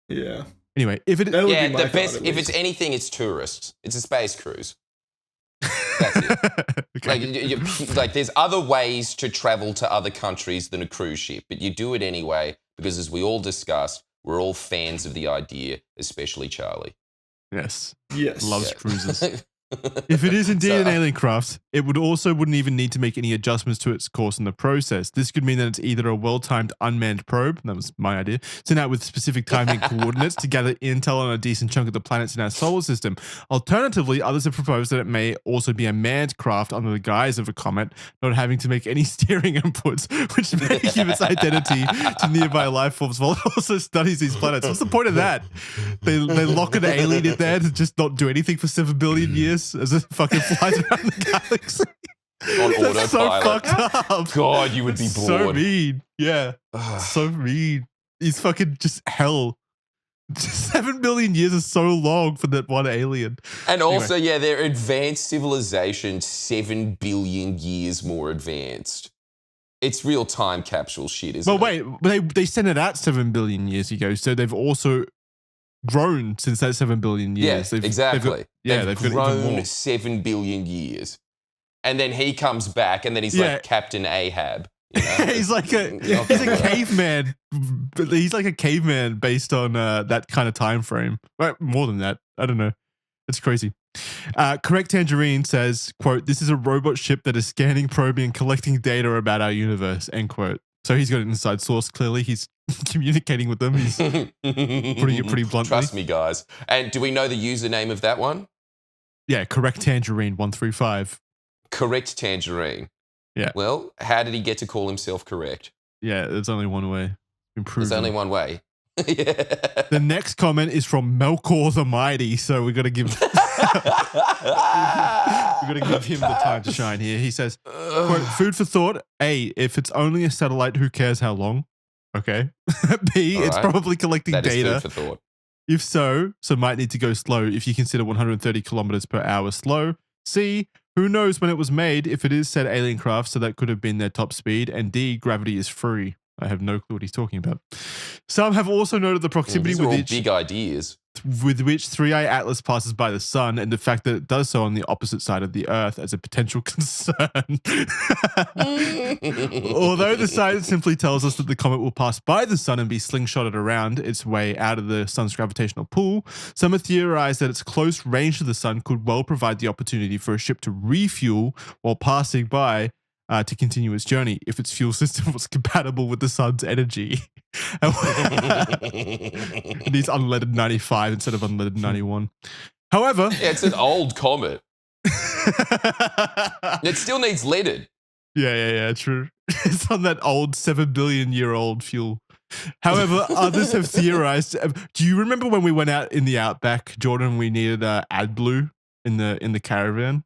Yeah. Anyway, if it the best, if it's anything, it's tourists. It's a space cruise. That's it. Okay. Like, there's other ways to travel to other countries than a cruise ship, but you do it anyway because, as we all discussed, we're all fans of the idea, especially Charlie. Yes. Yes. Loves cruises. If it is indeed an alien craft, it wouldn't even need to make any adjustments to its course in the process. This could mean that it's either a well-timed unmanned probe, that was my idea, sent out with specific timing coordinates to gather intel on a decent chunk of the planets in our solar system. Alternatively, others have proposed that it may also be a manned craft under the guise of a comet, not having to make any steering inputs, which may give its identity to nearby life forms while it also studies these planets. What's the point of that? They lock an alien in there to just not do anything for 7 billion years as it fucking flies around the galaxy. On That's so autopilot. fucked up. God, you would be That's bored. so mean. Yeah. So mean. He's fucking just hell. 7 billion years is so long for that one alien. And also, yeah, their advanced civilization, 7 billion years more advanced. It's real time capsule shit, isn't it? But wait, they sent it out 7 billion years ago, so they've also grown since that 7 billion years. Yeah, exactly. They've grown got even more. 7 billion years. And then he comes back and then he's like Captain Ahab. You know? he's a caveman. He's like a caveman based on that kind of time frame. Well, more than that. I don't know. It's crazy. Correct Tangerine says, quote, "This is a robot ship that is scanning, probing, and collecting data about our universe," end quote. So he's got an inside source, clearly. He's communicating with them. He's putting it pretty bluntly. Trust me, guys. And do we know the username of that one? Yeah, Correct Tangerine 135. Correct Tangerine. Yeah. Well, how did he get to call himself correct? Yeah, there's only one way. There's only one way. Yeah. The next comment is from Melkor the Mighty, so we got to give him the time to shine here. He says, quote, "Food for thought. A, if it's only a satellite, who cares how long? Okay. B, it's probably collecting that data. Is food for thought. If so might need to go slow if you consider 130 kilometers per hour slow. C, who knows when it was made if it is said alien craft, so that could have been their top speed. And D, gravity is free." I have no clue what he's talking about. Some have also noted the proximity These are with all each. big ideas. with which 3i Atlas passes by the sun, and the fact that it does so on the opposite side of the Earth as a potential concern. Although the science simply tells us that the comet will pass by the sun and be slingshotted around its way out of the sun's gravitational pull, some have theorized that its close range to the sun could well provide the opportunity for a ship to refuel while passing by to continue its journey if its fuel system was compatible with the sun's energy. It needs unleaded 95 instead of unleaded 91. However, Yeah, it's an old comet. It still needs leaded. Yeah, true. It's on that old 7 billion year old fuel. However, others have theorized. Do you remember when we went out in the outback, Jordan? We needed AdBlue in the caravan.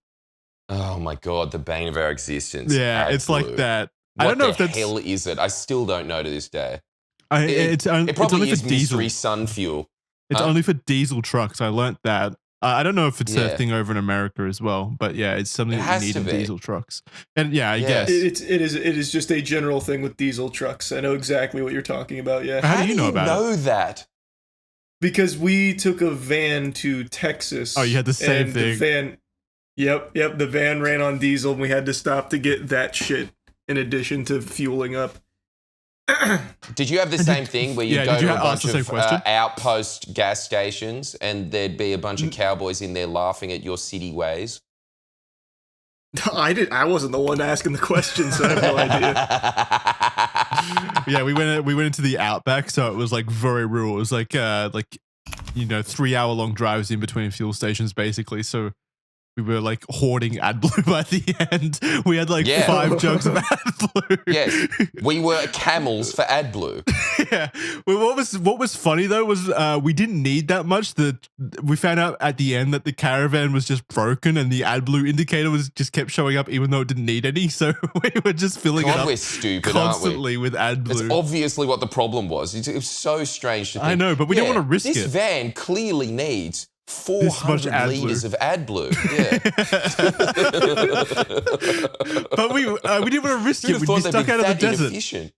Oh my god, the bane of our existence. Yeah, it's AdBlue. like that. What I don't know the if that's. hell is it? I still don't know to this day. It's It probably only is for diesel. mystery sun fuel. It's Huh? only for diesel trucks. I learnt that. I don't know if it's a Yeah. thing over in America as well, but yeah, it's something It that has you need to in be. diesel trucks. And yeah, I Yeah. guess. It is just a general thing with diesel trucks. I know exactly what you're talking about. Yeah, How do you know about it? that? because we took a van to Texas. Oh, you had the same and thing. The van, yep. The van ran on diesel, and we had to stop to get that shit in addition to fueling up. Did you have the same thing where you Yeah, go did you to a ask bunch the same of question? outpost gas stations and there'd be a bunch of cowboys in there laughing at your city ways? I wasn't the one asking the question, so I have no idea. Yeah, we went into the outback, so it was like very rural. It was like 3-hour long drives in between fuel stations, basically. So we were like hoarding AdBlue by the end. We had like Yeah. 5 jugs of AdBlue. Yes, we were camels for AdBlue. Yeah. Well, what was funny though was we didn't need that much. We found out at the end that the caravan was just broken and the AdBlue indicator just kept showing up even though it didn't need any. So we were just filling it God, up we're stupid, constantly with aren't we? AdBlue. That's obviously what the problem was. It was so strange to think. I know, but we don't want to risk this it. This van clearly needs This much 400 AdBlue. litres of AdBlue. Yeah. But we didn't want to risk Who'd it. have We'd thought be they'd stuck be out of the that desert. inefficient?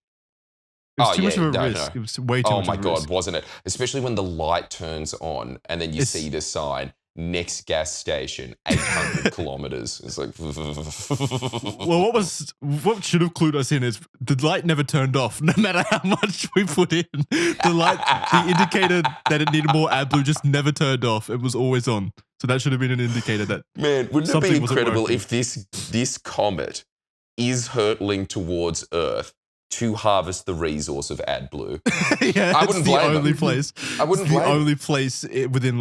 It was Oh, too much yeah, of a no, risk. no. It was way too Oh much my of a God, risk. wasn't it? Especially when the light turns on and then you see the sign, next gas station, 800 kilometers. It's like... Well, what should have clued us in is the light never turned off, no matter how much we put in. The indicator that it needed more AdBlue just never turned off. It was always on. So that should have been an indicator that Man, wouldn't it something be wasn't incredible working. if this comet is hurtling towards Earth to harvest the resource of AdBlue? yeah, I it's wouldn't the blame only them. place. I wouldn't It's the blame them. only place within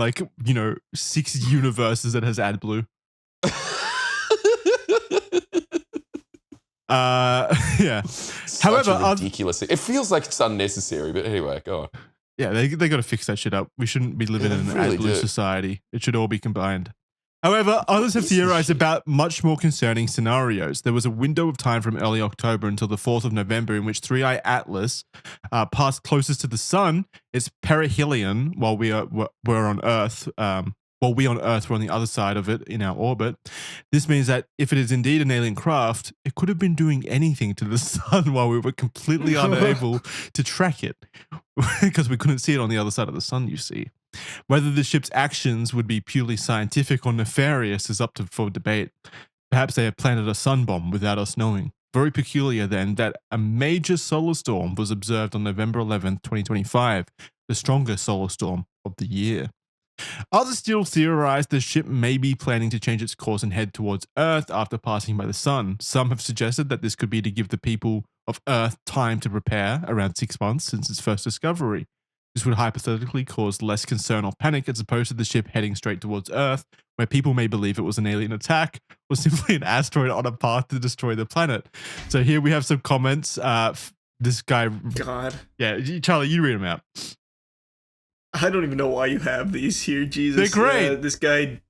6 universes that has AdBlue. Yeah. Such However, a ridiculous. It feels like it's unnecessary, but anyway, go on. yeah, they got to fix that shit up. We shouldn't be living Yeah, in they an really AdBlue do. society. It should all be combined. However, others have This is theorized shit. about much more concerning scenarios. There was a window of time from early October until the 4th of November in which 3i Atlas passed closest to the sun. It's perihelion while we're on Earth. While we on Earth were on the other side of it in our orbit. This means that if it is indeed an alien craft, it could have been doing anything to the sun while we were completely unable to track it because we couldn't see it on the other side of the sun, you see. Whether the ship's actions would be purely scientific or nefarious is up for debate. Perhaps they have planted a sun bomb without us knowing. Very peculiar then that a major solar storm was observed on November 11th, 2025, the strongest solar storm of the year. Others still theorize the ship may be planning to change its course and head towards Earth after passing by the sun. Some have suggested that this could be to give the people of Earth time to prepare, around 6 months since its first discovery. This would hypothetically cause less concern or panic as opposed to the ship heading straight towards Earth, where people may believe it was an alien attack or simply an asteroid on a path to destroy the planet. So here we have some comments. This guy, God, yeah, Charlie, you read them out. I don't even know why you have these here, Jesus. They're great. This guy,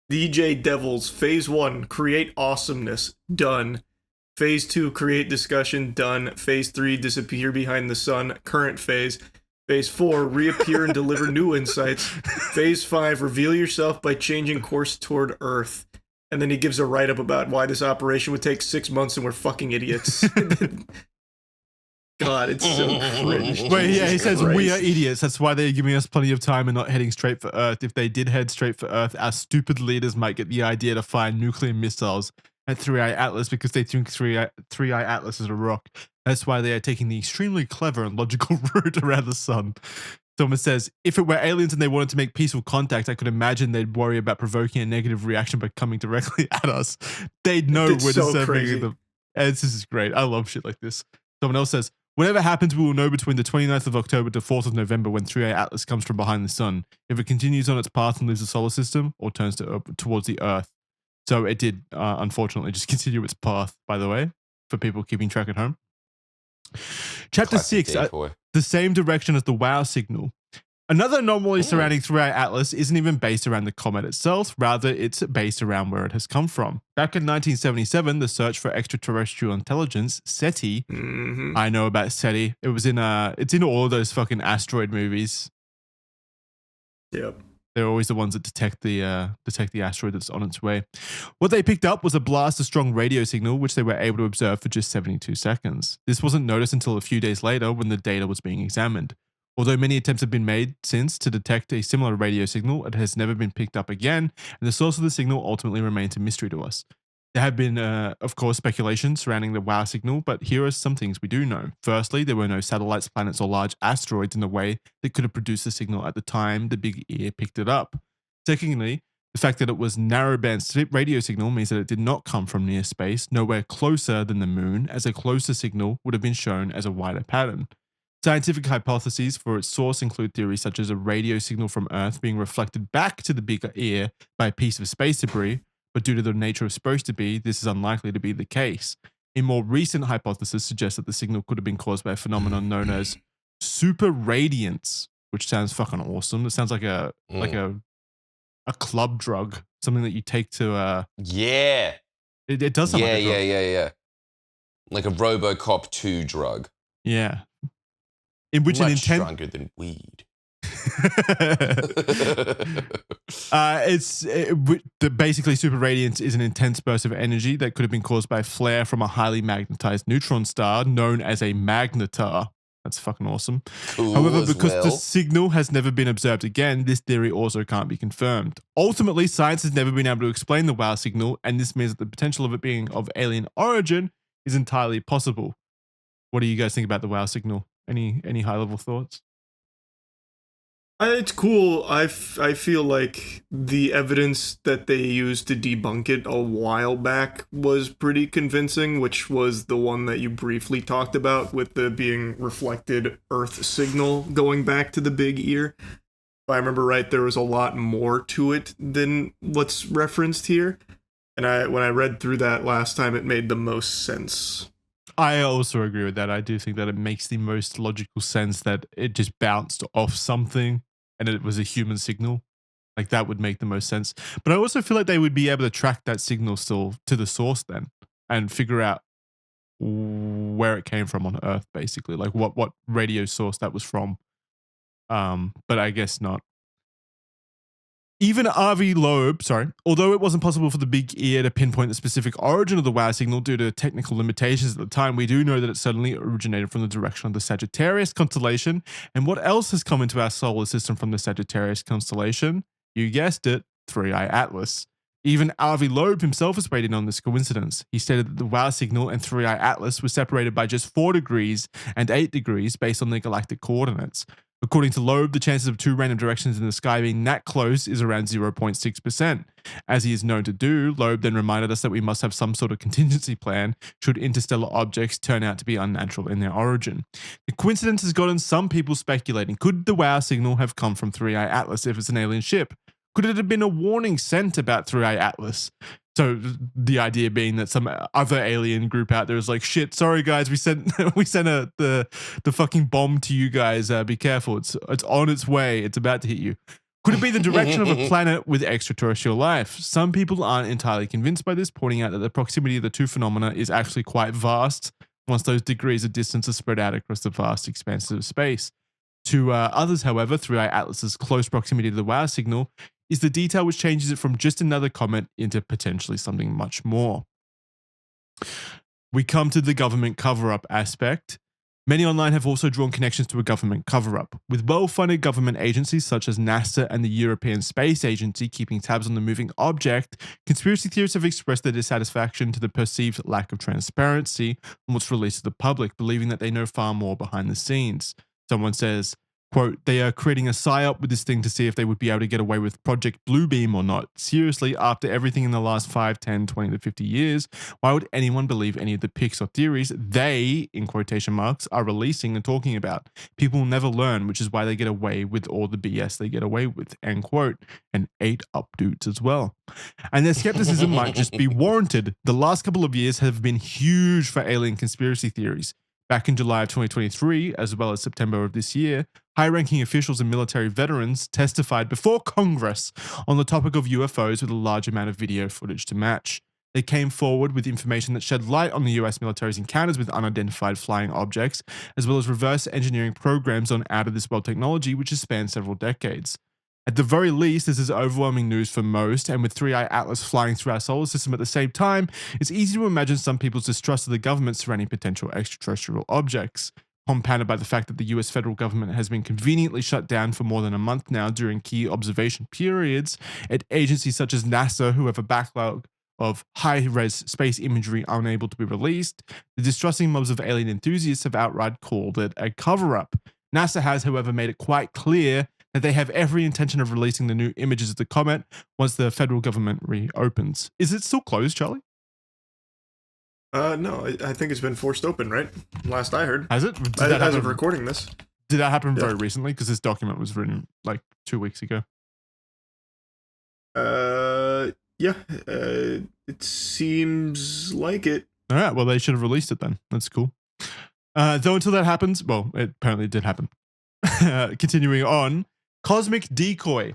DJ Devils, Phase 1, create awesomeness, done. Phase 2, create discussion, done. Phase 3, disappear behind the sun, current phase. Phase 4, reappear and deliver new insights. Phase 5, reveal yourself by changing course toward Earth. And then he gives a write-up about why this operation would take 6 months and we're fucking idiots. God, it's so cringe. Wait, yeah, he Jesus says we are Christ. idiots. That's why they're giving us plenty of time and not heading straight for Earth. If they did head straight for Earth, our stupid leaders might get the idea to fire nuclear missiles at 3i Atlas because they think 3i Atlas is a rock. That's why they are taking the extremely clever and logical route around the sun. Thomas says, if it were aliens and they wanted to make peaceful contact, I could imagine they'd worry about provoking a negative reaction by coming directly at us. They'd know It's we're so deserving crazy. of them. And this is great. I love shit like this. Someone else says, whatever happens, we will know between the 29th of October to 4th of November when 3i Atlas comes from behind the sun, if it continues on its path and leaves the solar system or turns towards the Earth. So it did, unfortunately, just continue its path, by the way, for people keeping track at home. Chapter Classic 6, decoy. the same direction as the WOW signal. Another anomaly surrounding 3i Atlas isn't even based around the comet itself, rather it's based around where it has come from. Back in 1977, the search for extraterrestrial intelligence, SETI, Mhm. I know about SETI, it's in all of those fucking asteroid movies. Yep. They're always the ones that detect the asteroid that's on its way. What they picked up was a blast of strong radio signal, which they were able to observe for just 72 seconds. This wasn't noticed until a few days later when the data was being examined. Although many attempts have been made since to detect a similar radio signal, it has never been picked up again, and the source of the signal ultimately remains a mystery to us. There have been, of course, speculation surrounding the WOW signal, but here are some things we do know. Firstly, there were no satellites, planets, or large asteroids in the way that could have produced the signal at the time the big ear picked it up. Secondly, the fact that it was narrowband radio signal means that it did not come from near space, nowhere closer than the moon, as a closer signal would have been shown as a wider pattern. Scientific hypotheses for its source include theories such as a radio signal from Earth being reflected back to the bigger ear by a piece of space debris, but due to the nature of supposed to be, this is unlikely to be the case. A more recent hypothesis suggests that the signal could have been caused by a phenomenon known as super radiance, which sounds fucking awesome. It sounds like a club drug, something that you take to Yeah. it does sound like a drug. Yeah. Like a RoboCop 2 drug. Yeah. In which Much stronger than weed. Basically super radiance is an intense burst of energy that could have been caused by a flare from a highly magnetized neutron star known as a magnetar. That's fucking awesome. Cool. However, because the signal has never been observed again, this theory also can't be confirmed. Ultimately, science has never been able to explain the WOW signal, and this means that the potential of it being of alien origin is entirely possible. What do you guys think about the WOW signal? Any high level thoughts? It's cool. I feel like the evidence that they used to debunk it a while back was pretty convincing, which was the one that you briefly talked about with the being reflected Earth signal going back to the big ear. If I remember right, there was a lot more to it than what's referenced here. And when I read through that last time, it made the most sense. I also agree with that. I do think that it makes the most logical sense that it just bounced off something and it was a human signal. Like that would make the most sense. But I also feel like they would be able to track that signal still to the source then and figure out where it came from on Earth, basically. Like what radio source that was from. But I guess not. Even Avi Loeb, although it wasn't possible for the big ear to pinpoint the specific origin of the WOW signal due to technical limitations at the time, we do know that it certainly originated from the direction of the Sagittarius constellation. And what else has come into our solar system from the Sagittarius constellation? You guessed it, 3i Atlas. Even Avi Loeb himself has weighed in on this coincidence. He stated that the WOW signal and 3i Atlas were separated by just 4 degrees and 8 degrees based on their galactic coordinates. According to Loeb, the chances of 2 random directions in the sky being that close is around 0.6%. As he is known to do, Loeb then reminded us that we must have some sort of contingency plan should interstellar objects turn out to be unnatural in their origin. The coincidence has gotten some people speculating, could the WOW signal have come from 3i Atlas if it's an alien ship? Could it have been a warning sent about 3i Atlas? So the idea being that some other alien group out there is like, shit, sorry guys, we sent the fucking bomb to you guys. Be careful, it's on its way. It's about to hit you. Could it be the direction of a planet with extraterrestrial life? Some people aren't entirely convinced by this, pointing out that the proximity of the two phenomena is actually quite vast once those degrees of distance are spread out across the vast expanses of space. To others, however, 3i Atlas's close proximity to the WOW signal is the detail which changes it from just another comet into potentially something much more. We come to the government cover-up aspect. Many online have also drawn connections to a government cover-up, with well-funded government agencies such as NASA and the European Space Agency keeping tabs on the moving object. Conspiracy theorists have expressed their dissatisfaction to the perceived lack of transparency on what's released to the public, believing that they know far more behind the scenes. Someone says, quote, they are creating a psyop with this thing to see if they would be able to get away with Project Bluebeam or not. Seriously, after everything in the last 5, 10, 20 to 50 years, why would anyone believe any of the pics or theories they, in quotation marks, are releasing and talking about? People will never learn, which is why they get away with all the BS they get away with, end quote. And 8 up dudes as well. And their skepticism might just be warranted. The last couple of years have been huge for alien conspiracy theories. Back in July of 2023, as well as September of this year, high-ranking officials and military veterans testified before Congress on the topic of UFOs with a large amount of video footage to match. They came forward with information that shed light on the US military's encounters with unidentified flying objects, as well as reverse engineering programs on out-of-this-world technology which has spanned several decades. At the very least, this is overwhelming news for most, and with 3i Atlas flying through our solar system at the same time, it's easy to imagine some people's distrust of the government surrounding potential extraterrestrial objects, compounded by the fact that the US federal government has been conveniently shut down for more than a month now during key observation periods at agencies such as NASA, who have a backlog of high-res space imagery unable to be released. The distrusting mobs of alien enthusiasts have outright called it a cover-up. NASA has, however, made it quite clear that they have every intention of releasing the new images of the comet once the federal government reopens. Is it still closed, Charlie? No, I think it's been forced open, right? Last I heard. Has it? As of recording this. Did that happen very recently? Because this document was written like 2 weeks ago. Yeah. It seems like it. All right. Well, they should have released it then. That's cool. Though until that happens, well, it apparently did happen. Continuing on, cosmic decoy.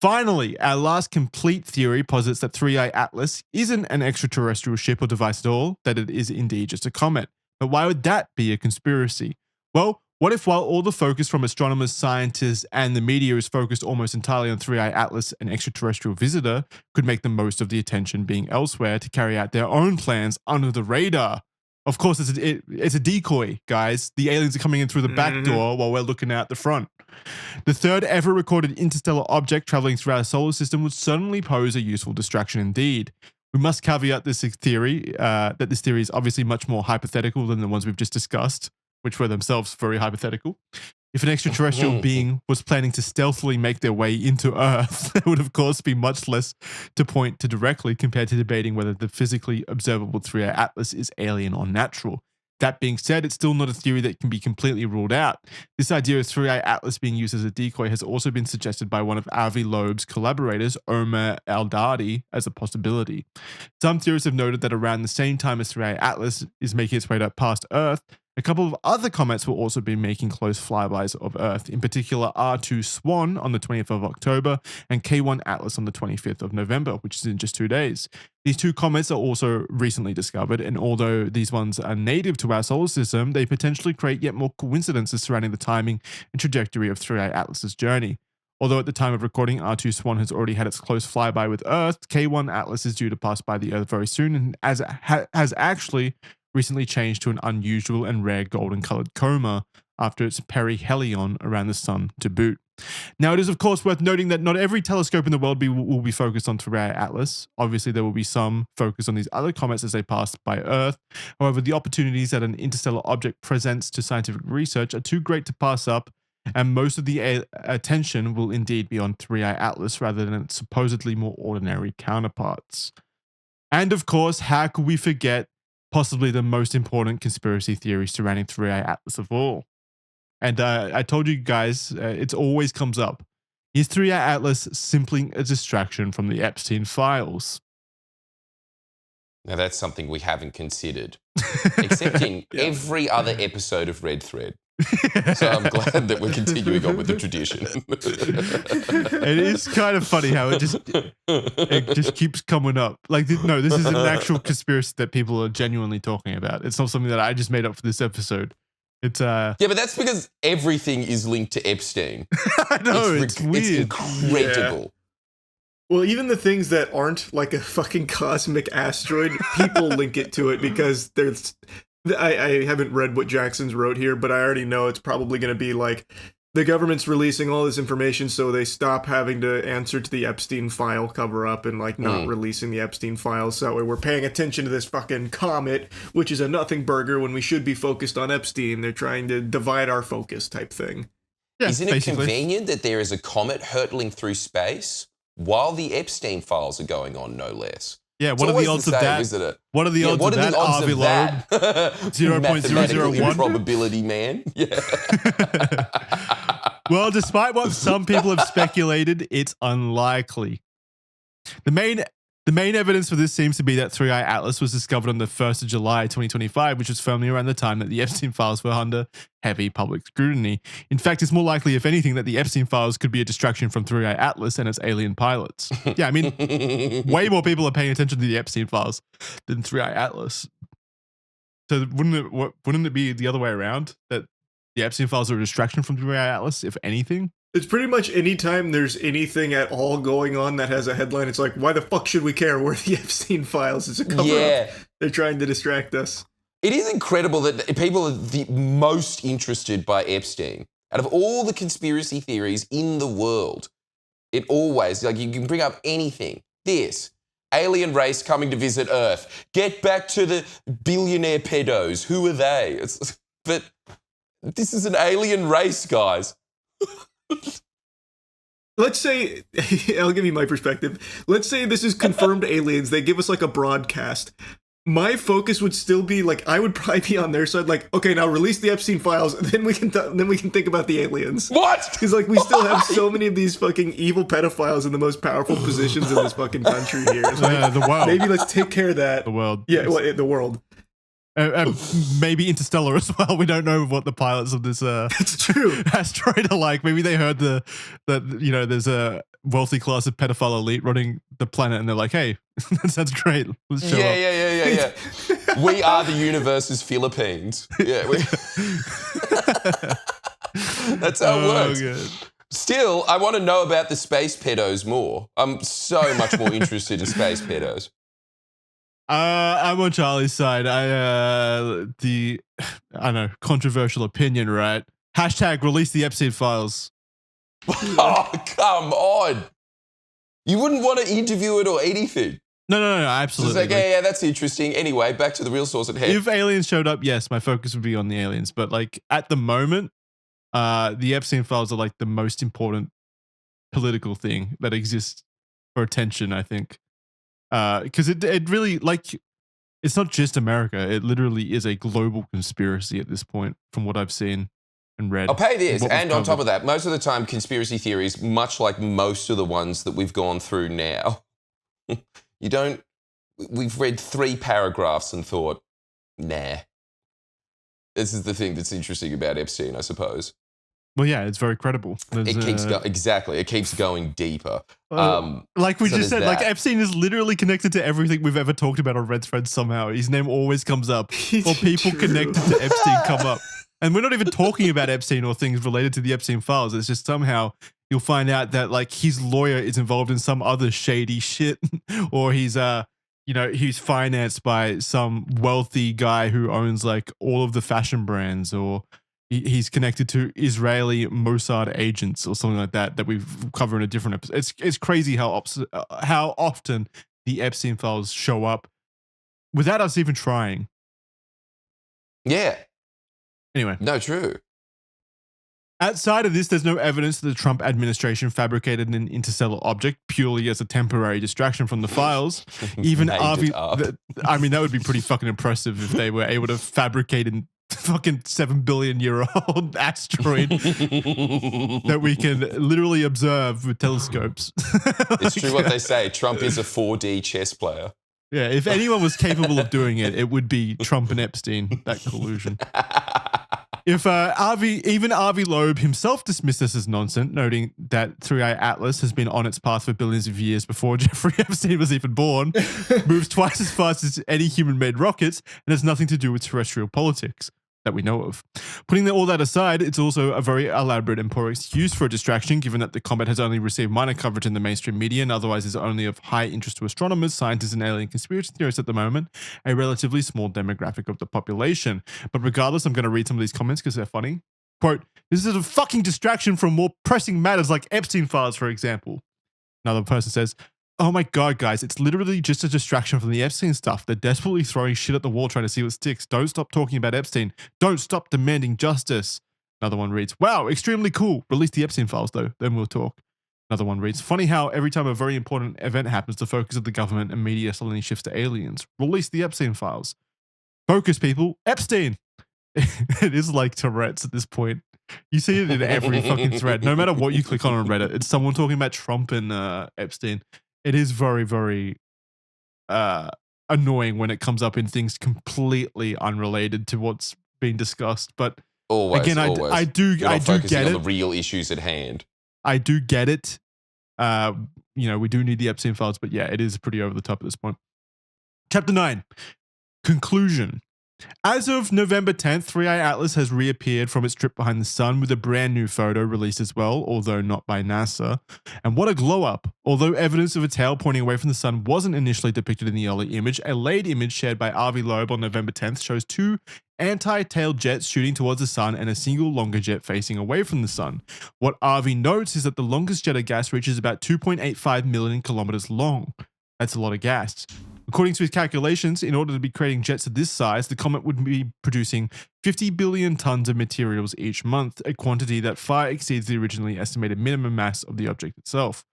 Finally, our last complete theory posits that 3i Atlas isn't an extraterrestrial ship or device at all, that it is indeed just a comet. But why would that be a conspiracy? Well, what if while all the focus from astronomers, scientists, and the media is focused almost entirely on 3i Atlas, an extraterrestrial visitor could make the most of the attention being elsewhere to carry out their own plans under the radar? Of course, it's a decoy, guys. The aliens are coming in through the back door while we're looking out the front. The third ever recorded interstellar object traveling through our solar system would certainly pose a useful distraction indeed. We must caveat this theory that this theory is obviously much more hypothetical than the ones we've just discussed, which were themselves very hypothetical. If an extraterrestrial being was planning to stealthily make their way into Earth, there would of course be much less to point to directly compared to debating whether the physically observable 3i Atlas is alien or natural. That being said, it's still not a theory that can be completely ruled out. This idea of 3i Atlas being used as a decoy has also been suggested by one of Avi Loeb's collaborators, Omer Eldadi, as a possibility. Some theorists have noted that around the same time as 3i Atlas is making its way past Earth, a couple of other comets will also be making close flybys of Earth, in particular R2 Swan on the 20th of October and K1 Atlas on the 25th of November, which is in just 2 days. These two comets are also recently discovered, and although these ones are native to our solar system, they potentially create yet more coincidences surrounding the timing and trajectory of 3i Atlas's journey. Although at the time of recording, R2 Swan has already had its close flyby with Earth, K1 Atlas is due to pass by the Earth very soon, and has actually recently changed to an unusual and rare golden-colored coma after its perihelion around the sun to boot. Now, it is of course worth noting that not every telescope in the world will be focused on 3i Atlas. Obviously, there will be some focus on these other comets as they pass by Earth. However, the opportunities that an interstellar object presents to scientific research are too great to pass up, and most of the attention will indeed be on 3i Atlas rather than its supposedly more ordinary counterparts. And of course, how could we forget possibly the most important conspiracy theory surrounding 3i Atlas of all? And I told you guys, it always comes up. Is 3i Atlas simply a distraction from the Epstein files? Now that's something we haven't considered, except in every other episode of Red Thread. So I'm glad that we're continuing on with the tradition. It is kind of funny how it just keeps coming up. Like, no, this is an actual conspiracy that people are genuinely talking about. It's not something that I just made up for this episode. It's Yeah, but that's because everything is linked to Epstein. I know, it's weird. It's incredible. Yeah. Well, even the things that aren't like a fucking cosmic asteroid, people link it to it because I haven't read what Jackson's wrote here, but I already know it's probably going to be like the government's releasing all this information so they stop having to answer to the Epstein file cover up and like not releasing the Epstein files. So that way we're paying attention to this fucking Comet, which is a nothing burger when we should be focused on Epstein. They're trying to divide our focus type thing. Yeah, Isn't it basically. convenient that there is a comet hurtling through space while the Epstein files are going on, no less? Yeah, what are the odds of that? Isn't it? What are the odds of that, Harvey Loeb? 0.001? Improbability, man. Yeah. Well, despite what some people have speculated, it's unlikely. The main evidence for this seems to be that Three Eye Atlas was discovered on the 1st of July 2025, which was firmly around the time that the Epstein files were under heavy public scrutiny. In fact, it's more likely, if anything, that the Epstein files could be a distraction from Three Eye Atlas and its alien pilots. Yeah, I mean, way more people are paying attention to the Epstein files than Three Eye Atlas. So wouldn't it be the other way around? That the Epstein files are a distraction from Three Eye Atlas, if anything? It's pretty much anytime there's anything at all going on that has a headline, it's like, why the fuck should we care? We're the Epstein files. It's a cover up. They're trying to distract us. It is incredible that people are the most interested by Epstein. Out of all the conspiracy theories in the world, it always, like, you can bring up anything. This, alien race coming to visit Earth. Get back to the billionaire pedos. Who are they? But this is an alien race, guys. Let's say, I'll give you my perspective. Let's say this is confirmed aliens. They give us like a broadcast. My focus would still be like, I would probably be on their side. Like, okay, now release the Epstein files, and then we can think about the aliens. What? Because like we still have so many of these fucking evil pedophiles in the most powerful positions in this fucking country here. Like, the world. Maybe let's take care of that. The world. Yeah, the world. Maybe Interstellar as well. We don't know what the pilots of this That's true. asteroid are like. Maybe they heard that there's a wealthy class of pedophile elite running the planet, and they're like, "Hey, that sounds great. Let's show up." Yeah. We are the universe's Philippines. Yeah, that's how it works. Good. Still, I want to know about the space pedos more. I'm so much more interested in space pedos. I'm on Charlie's side. I know, controversial opinion, right? Hashtag release the Epstein files. Oh, come on. You wouldn't want to interview it or anything. No, absolutely. It's like, yeah, that's interesting. Anyway, back to the real source at hand. If aliens showed up, yes, my focus would be on the aliens. But like at the moment, the Epstein files are like the most important political thing that exists for attention, I think. Because it really, like, it's not just America. It literally is a global conspiracy at this point, from what I've seen and read. I'll pay this. And on top of that, most of the time, conspiracy theories, much like most of the ones that we've gone through now, we've read 3 paragraphs and thought, nah. This is the thing that's interesting about Epstein, I suppose. Well, yeah, it's very credible. Exactly. It keeps going deeper. Like we just said, like Epstein is literally connected to everything we've ever talked about on Red Threads somehow. His name always comes up, or people connected to Epstein come up. And we're not even talking about Epstein or things related to the Epstein files. It's just somehow you'll find out that like his lawyer is involved in some other shady shit, or he's he's financed by some wealthy guy who owns like all of the fashion brands, or he's connected to Israeli Mossad agents or something like that we cover in a different episode. It's crazy how often the Epstein files show up without us even trying. Yeah. Anyway. No, true. Outside of this, there's no evidence that the Trump administration fabricated an interstellar object purely as a temporary distraction from the files. Even that would be pretty fucking impressive if they were able to fabricate an fucking 7 billion year old asteroid that we can literally observe with telescopes. It's true what they say. Trump is a 4D chess player. Yeah, if anyone was capable of doing it, it would be Trump and Epstein, that collusion. If Harvey Loeb himself dismissed this as nonsense, noting that Three Eye Atlas has been on its path for billions of years before Jeffrey Epstein was even born, moves twice as fast as any human-made rockets, and has nothing to do with terrestrial politics. that we know of. Putting all that aside, it's also a very elaborate and poor excuse for a distraction, given that the comet has only received minor coverage in the mainstream media and otherwise is only of high interest to astronomers, scientists, and alien conspiracy theorists at the moment, a relatively small demographic of the population. But regardless, I'm going to read some of these comments because they're funny. Quote, "This is a fucking distraction from more pressing matters like Epstein files, for example." Another person says, "Oh my God, guys, it's literally just a distraction from the Epstein stuff. They're desperately throwing shit at the wall trying to see what sticks. Don't stop talking about Epstein. Don't stop demanding justice." Another one reads, "Wow, extremely cool. Release the Epstein files though, then we'll talk." Another one reads, "Funny how every time a very important event happens, the focus of the government and media suddenly shifts to aliens. Release the Epstein files. Focus, people. Epstein." It is like Tourette's at this point. You see it in every fucking thread. No matter what you click on Reddit, it's someone talking about Trump and Epstein. It is very, very annoying when it comes up in things completely unrelated to what's being discussed. But again, I do get on it. The real issues at hand. I do get it. We do need the Epstein files, but yeah, it is pretty over the top at this point. Chapter 9, Conclusion. As of November 10th, 3i Atlas has reappeared from its trip behind the sun with a brand new photo released as well, although not by NASA. And what a glow up! Although evidence of a tail pointing away from the sun wasn't initially depicted in the early image, a late image shared by Avi Loeb on November 10th shows two anti-tailed jets shooting towards the sun and a single longer jet facing away from the sun. What Avi notes is that the longest jet of gas reaches about 2.85 million kilometers long. That's a lot of gas. According to his calculations, in order to be creating jets of this size, the comet would be producing 50 billion tons of materials each month, a quantity that far exceeds the originally estimated minimum mass of the object itself.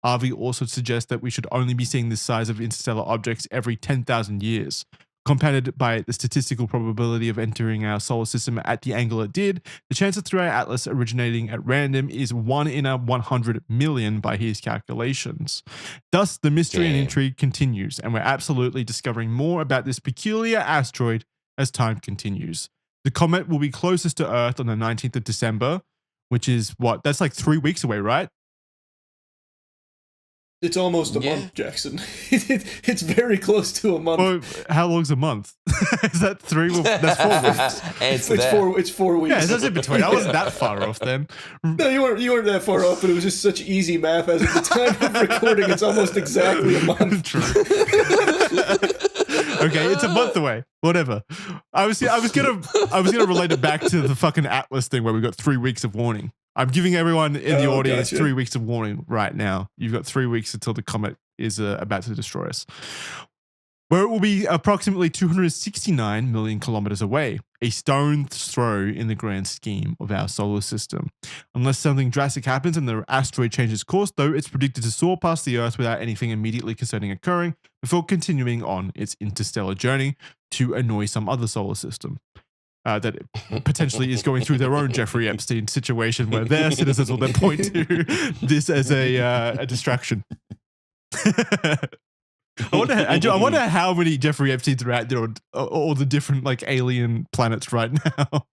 Avi also suggests that we should only be seeing this size of interstellar objects every 10,000 years. Compounded by the statistical probability of entering our solar system at the angle it did, the chance of 3i Atlas originating at random is 1 in a 100 million by his calculations. Thus, the mystery and intrigue continues, and we're absolutely discovering more about this peculiar asteroid as time continues. The comet will be closest to Earth on the 19th of December, which is what? That's like 3 weeks away, right? It's almost a month, Jackson. It's very close to a month. Well, how long's a month? Is that 3? Well, that's 4 weeks. It's 4 weeks. Yeah, that's in between. I wasn't that far off then. No, you weren't that far off, but it was just such easy math. As at the time of recording, it's almost exactly a month. True. Okay, it's a month away. Whatever. I was gonna relate it back to the fucking Atlas thing where we got 3 weeks of warning. I'm giving everyone in the audience 3 weeks of warning right now. You've got 3 weeks until the comet is about to destroy us, where it will be approximately 269 million kilometers away, a stone's throw in the grand scheme of our solar system. Unless something drastic happens and the asteroid changes course, though, it's predicted to soar past the Earth without anything immediately concerning occurring before continuing on its interstellar journey to annoy some other solar system. That potentially is going through their own Jeffrey Epstein situation where their citizens will then point to this as a distraction. I wonder how many Jeffrey Epsteins are out there on all the different like alien planets right now.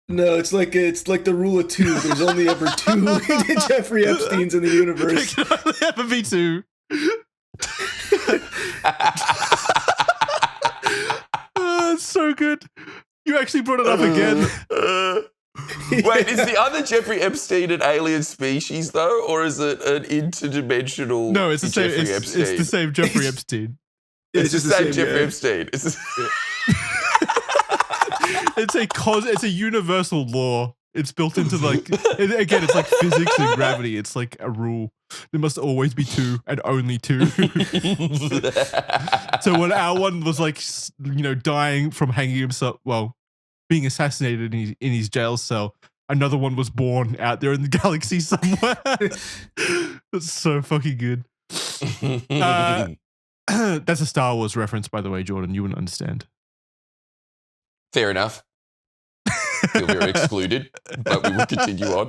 No, it's like the rule of 2. There's only ever 2 Jeffrey Epsteins in the universe. There can only ever be 2. It's so good. You actually brought it up again. Wait, is the other Jeffrey Epstein an alien species though, or is it an interdimensional? No, it's the same. It's the same Jeffrey Epstein. It's the same Jeffrey Epstein. It's a universal law. It's built into again, it's like physics and gravity. It's like a rule. There must always be 2 and only 2. So when our one was dying from hanging himself, being assassinated in his jail cell, another one was born out there in the galaxy somewhere. That's so fucking good. That's a Star Wars reference, by the way, Jordan. You wouldn't understand. Fair enough. Feel very excluded, but we will continue on.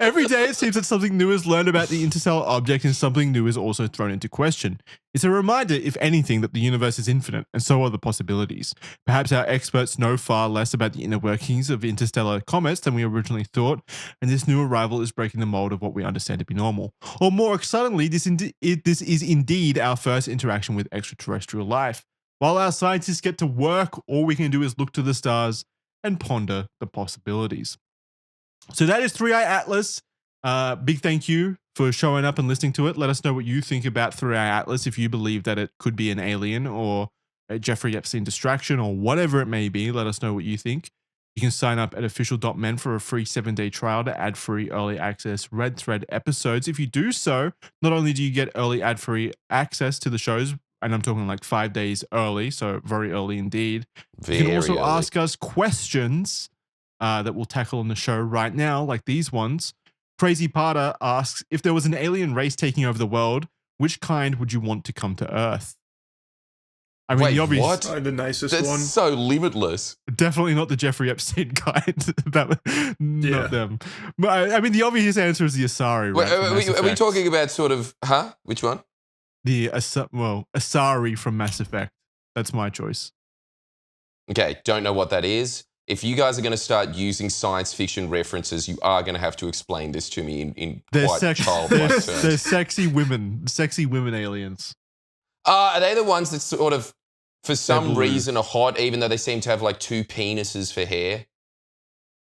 Every day it seems that something new is learned about the interstellar object and something new is also thrown into question. It's a reminder, if anything, that the universe is infinite and so are the possibilities. Perhaps our experts know far less about the inner workings of interstellar comets than we originally thought, and this new arrival is breaking the mold of what we understand to be normal. Or more excitingly, this is indeed our first interaction with extraterrestrial life. While our scientists get to work, all we can do is look to the stars and ponder the possibilities. So that is 3i Atlas. Big thank you for showing up and listening to it. Let us know what you think about 3i Atlas, if you believe that it could be an alien or a Jeffrey Epstein distraction or whatever it may be. Let us know what you think. You can sign up at official.men for a free 7-day trial to ad-free early access Red Thread episodes. If you do so, not only do you get early ad-free access to the shows, and I'm talking like 5 days early, so very early indeed. You can also ask us questions that we'll tackle on the show right now, like these ones. Crazy Parter asks, if there was an alien race taking over the world, which kind would you want to come to Earth? I mean, wait, the obvious, what? The nicest That's one. So limitless. Definitely not the Jeffrey Epstein kind. Not them. But I mean, the obvious answer is the Asari. Wait, are we talking about sort of, which one? The Asari from Mass Effect. That's my choice. Okay, don't know what that is. If you guys are going to start using science fiction references, you are going to have to explain this to me in quite childlike terms. They're sexy women aliens. Are they the ones that sort of, for some reason, are hot, even though they seem to have like 2 penises for hair?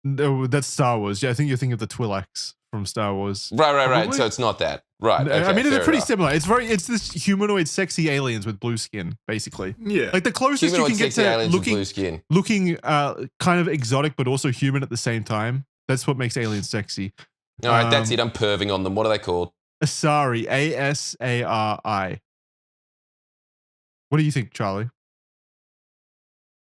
No, that's Star Wars. Yeah, I think you're thinking of the Twi'leks from Star Wars. Right. So it's not that. Right. Okay, I mean, they're pretty enough. similar. It's this humanoid sexy aliens with blue skin, basically. Yeah. Like the closest Humanoid you can get sexy to aliens with blue skin. looking kind of exotic, but also human at the same time. That's what makes aliens sexy. All right, that's it. I'm perving on them. What are they called? Asari. Asari. What do you think, Charlie?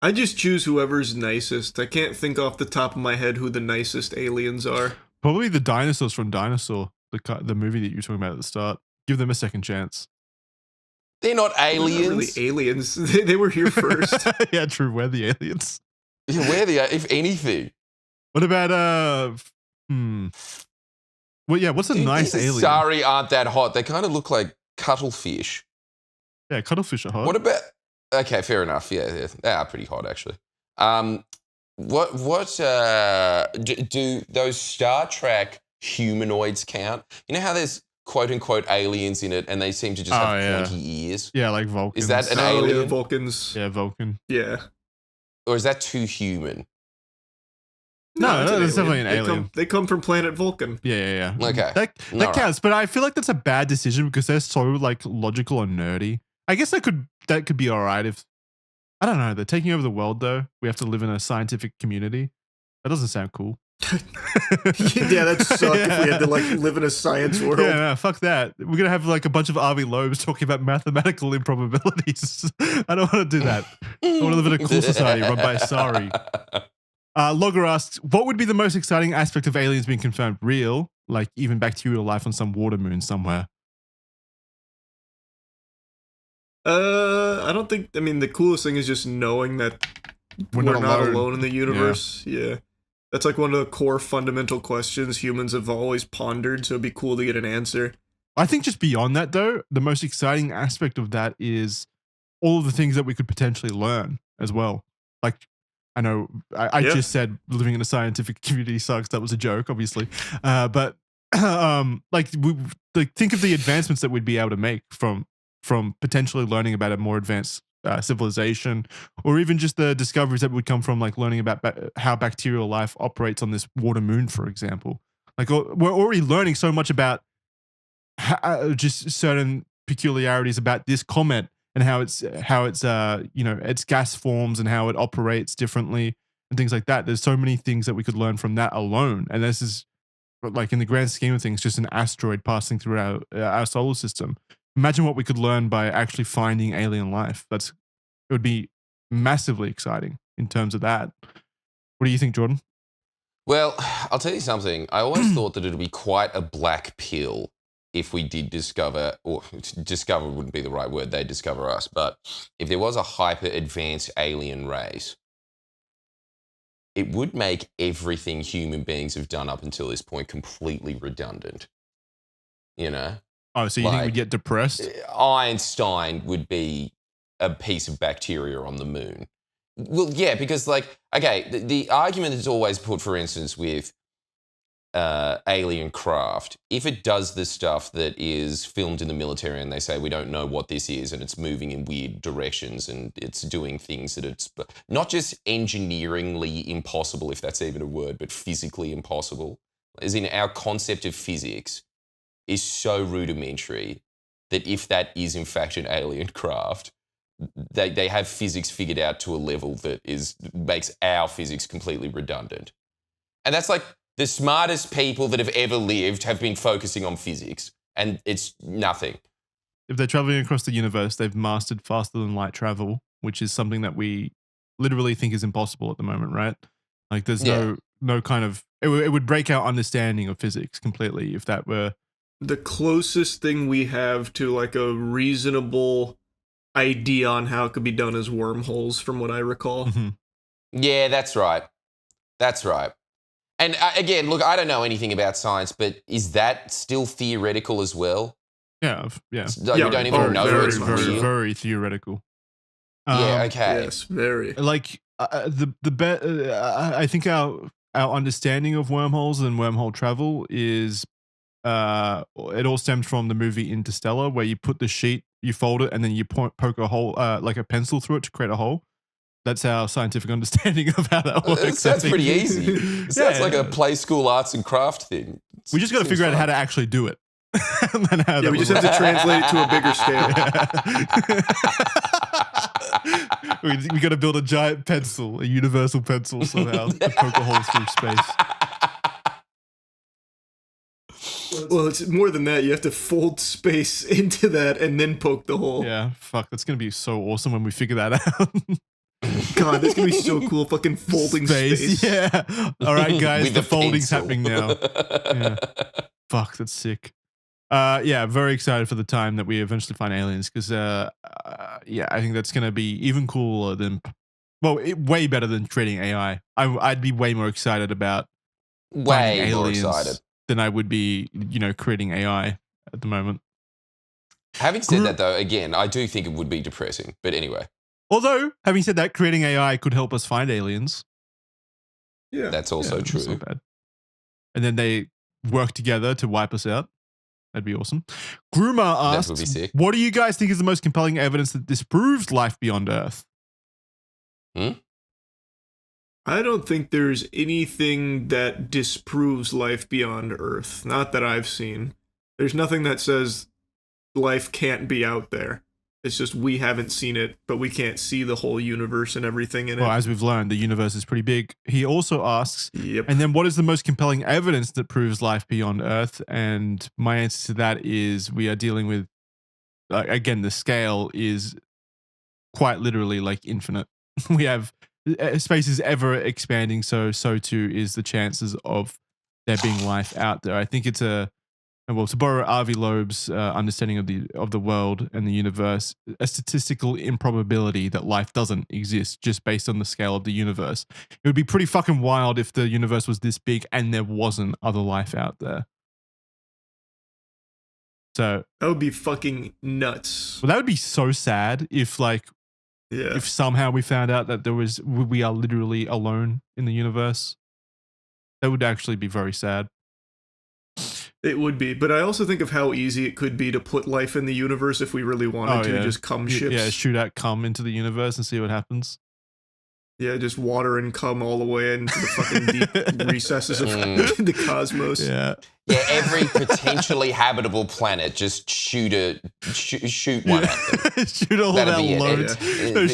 I just choose whoever's nicest. I can't think off the top of my head who the nicest aliens are. Probably the dinosaurs from Dinosaur, the movie that you were talking about at the start. Give them a second chance. They're not aliens. They're not really aliens. They were here first. Yeah, true. We're the aliens. Yeah, we're the, if anything. What about Well, yeah. What's a nice alien? Asari aren't that hot. They kind of look like cuttlefish. Yeah, cuttlefish are hot. What about? Okay, fair enough. Yeah, they are pretty hot actually. What do those Star Trek humanoids count? You know how there's quote unquote aliens in it, and they seem to just have pointy ears. Yeah, like Vulcans. Is that an alien? Yeah, Vulcans. Yeah, Vulcan. Yeah. Or is that too human? No, it's that's definitely an alien. They come from planet Vulcan. Yeah. Okay. That counts, but I feel like that's a bad decision because they're so like logical and nerdy. I guess that could be all right if, I don't know, they're taking over the world though. We have to live in a scientific community. That doesn't sound cool. Yeah, that sucked if we had to like live in a science world. Yeah, no, fuck that. We're gonna have like a bunch of Avi Loebs talking about mathematical improbabilities. I don't want to do that. I want to live in a cool society run by Asari. Logger asks, what would be the most exciting aspect of aliens being confirmed real, like even bacterial life on some water moon somewhere? I don't think, I mean, the coolest thing is just knowing that we're not alone in the universe. Yeah. That's like one of the core fundamental questions humans have always pondered, so it'd be cool to get an answer. I think just beyond that, though, the most exciting aspect of that is all of the things that we could potentially learn as well. Like, I know I just said living in a scientific community sucks. That was a joke, obviously. But like think of the advancements that we'd be able to make from potentially learning about a more advanced civilization, or even just the discoveries that would come from like learning about how bacterial life operates on this water moon, for example. Like we're already learning so much about just certain peculiarities about this comet and how it's its gas forms and how it operates differently and things like that. There's so many things that we could learn from that alone, and this is like in the grand scheme of things just an asteroid passing through our solar system. Imagine what we could learn by actually finding alien life. It would be massively exciting in terms of that. What do you think, Jordan? Well, I'll tell you something. I always thought that it would be quite a black pill if we did discover wouldn't be the right word, they'd discover us, but if there was a hyper advanced alien race, it would make everything human beings have done up until this point completely redundant. You know? Oh, so you think we'd get depressed? Einstein would be a piece of bacteria on the moon. Well, yeah, because like, okay, the argument that's always put, for instance, with alien craft, if it does the stuff that is filmed in the military and they say we don't know what this is and it's moving in weird directions and it's doing things that it's not just engineeringly impossible, if that's even a word, but physically impossible, as in our concept of physics is so rudimentary that if that is in fact an alien craft, they have physics figured out to a level that makes our physics completely redundant. And that's like the smartest people that have ever lived have been focusing on physics, and it's nothing. If they're traveling across the universe, they've mastered faster than light travel, which is something that we literally think is impossible at the moment, right? Like there's no kind of, it would break our understanding of physics completely if that were. The closest thing we have to like a reasonable idea on how it could be done is wormholes, from what I recall. Mm-hmm. Yeah, that's right. That's right. And again, look, I don't know anything about science, but is that still theoretical as well? Yeah. We don't even know very, it's very, real. very theoretical. Yeah, okay. Yes, very. Like I think our understanding of wormholes and wormhole travel is it all stems from the movie Interstellar, where you put the sheet, you fold it, and then you poke a hole, like a pencil through it to create a hole. That's our scientific understanding of how that works. It sounds pretty easy. It sounds like a play school arts and craft thing. We just got to figure out how to actually do it. And then we just have to translate it to a bigger scale. We got to build a giant pencil, a universal pencil somehow to poke a hole through space. Well, it's more than that. You have to fold space into that and then poke the hole. Yeah, fuck. That's going to be so awesome when we figure that out. God, that's going to be so cool. Fucking folding space. Yeah. All right, guys. The folding's pencil. happening now. Yeah. Fuck, that's sick. Yeah, very excited for the time that we eventually find aliens because, yeah, I think that's going to be even cooler than, way better than creating AI. I'd be way more excited about way more excited than I would be, creating AI at the moment. Having said that, though, again, I do think it would be depressing. But anyway. Although, having said that, creating AI could help us find aliens. Yeah. That's also true. That's not bad. And then they work together to wipe us out. That'd be awesome. Gruma asks, that would be sick. What do you guys think is the most compelling evidence that disproves life beyond Earth? I don't think there's anything that disproves life beyond Earth. Not that I've seen. There's nothing that says life can't be out there. It's just we haven't seen it, but we can't see the whole universe and everything in it. Well, as we've learned, the universe is pretty big. He also asks, Yep. And then what is the most compelling evidence that proves life beyond Earth? And my answer to that is we are dealing with, again, the scale is quite literally like infinite. We have, space is ever expanding, so too is the chances of there being life out there. I think it's to borrow Avi Loeb's understanding of the world and the universe, a statistical improbability that life doesn't exist just based on the scale of the universe. It would be pretty fucking wild if the universe was this big and there wasn't other life out there. So that would be fucking nuts. Well, that would be so sad if if somehow we found out that we are literally alone in the universe. That would actually be very sad. It would be, but I also think of how easy it could be to put life in the universe if we really wanted to, just cum ships. Yeah, shoot out cum into the universe and see what happens. Yeah, just water and cum all the way into the fucking deep recesses of the cosmos. Yeah. Yeah, every potentially habitable planet, just shoot one at them. Shoot all of our loads.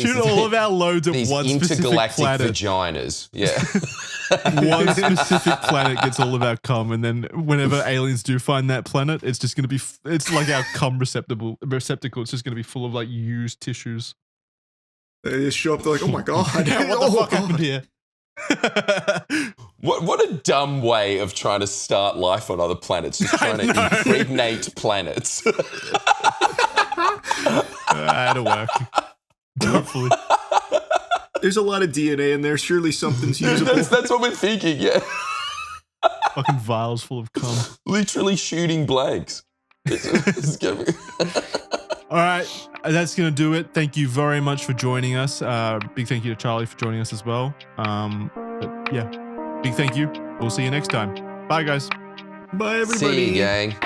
Shoot all of our loads at one specific planet. Vaginas. Yeah. One specific planet gets all of our cum, and then whenever aliens do find that planet, it's just going to be, it's like our cum receptacle. It's just going to be full of like used tissues. They just show up, they're like, oh my God. What the fuck happened here? What a dumb way of trying to start life on other planets. Just trying to impregnate planets. That'll work. Hopefully. There's a lot of DNA in there. Surely something's usable. That's what we're thinking, yeah. Fucking vials full of cum. Literally shooting blanks. All right, that's going to do it. Thank you very much for joining us. Big thank you to Charlie for joining us as well. But yeah, big thank you. We'll see you next time. Bye, guys. Bye, everybody. See you, gang.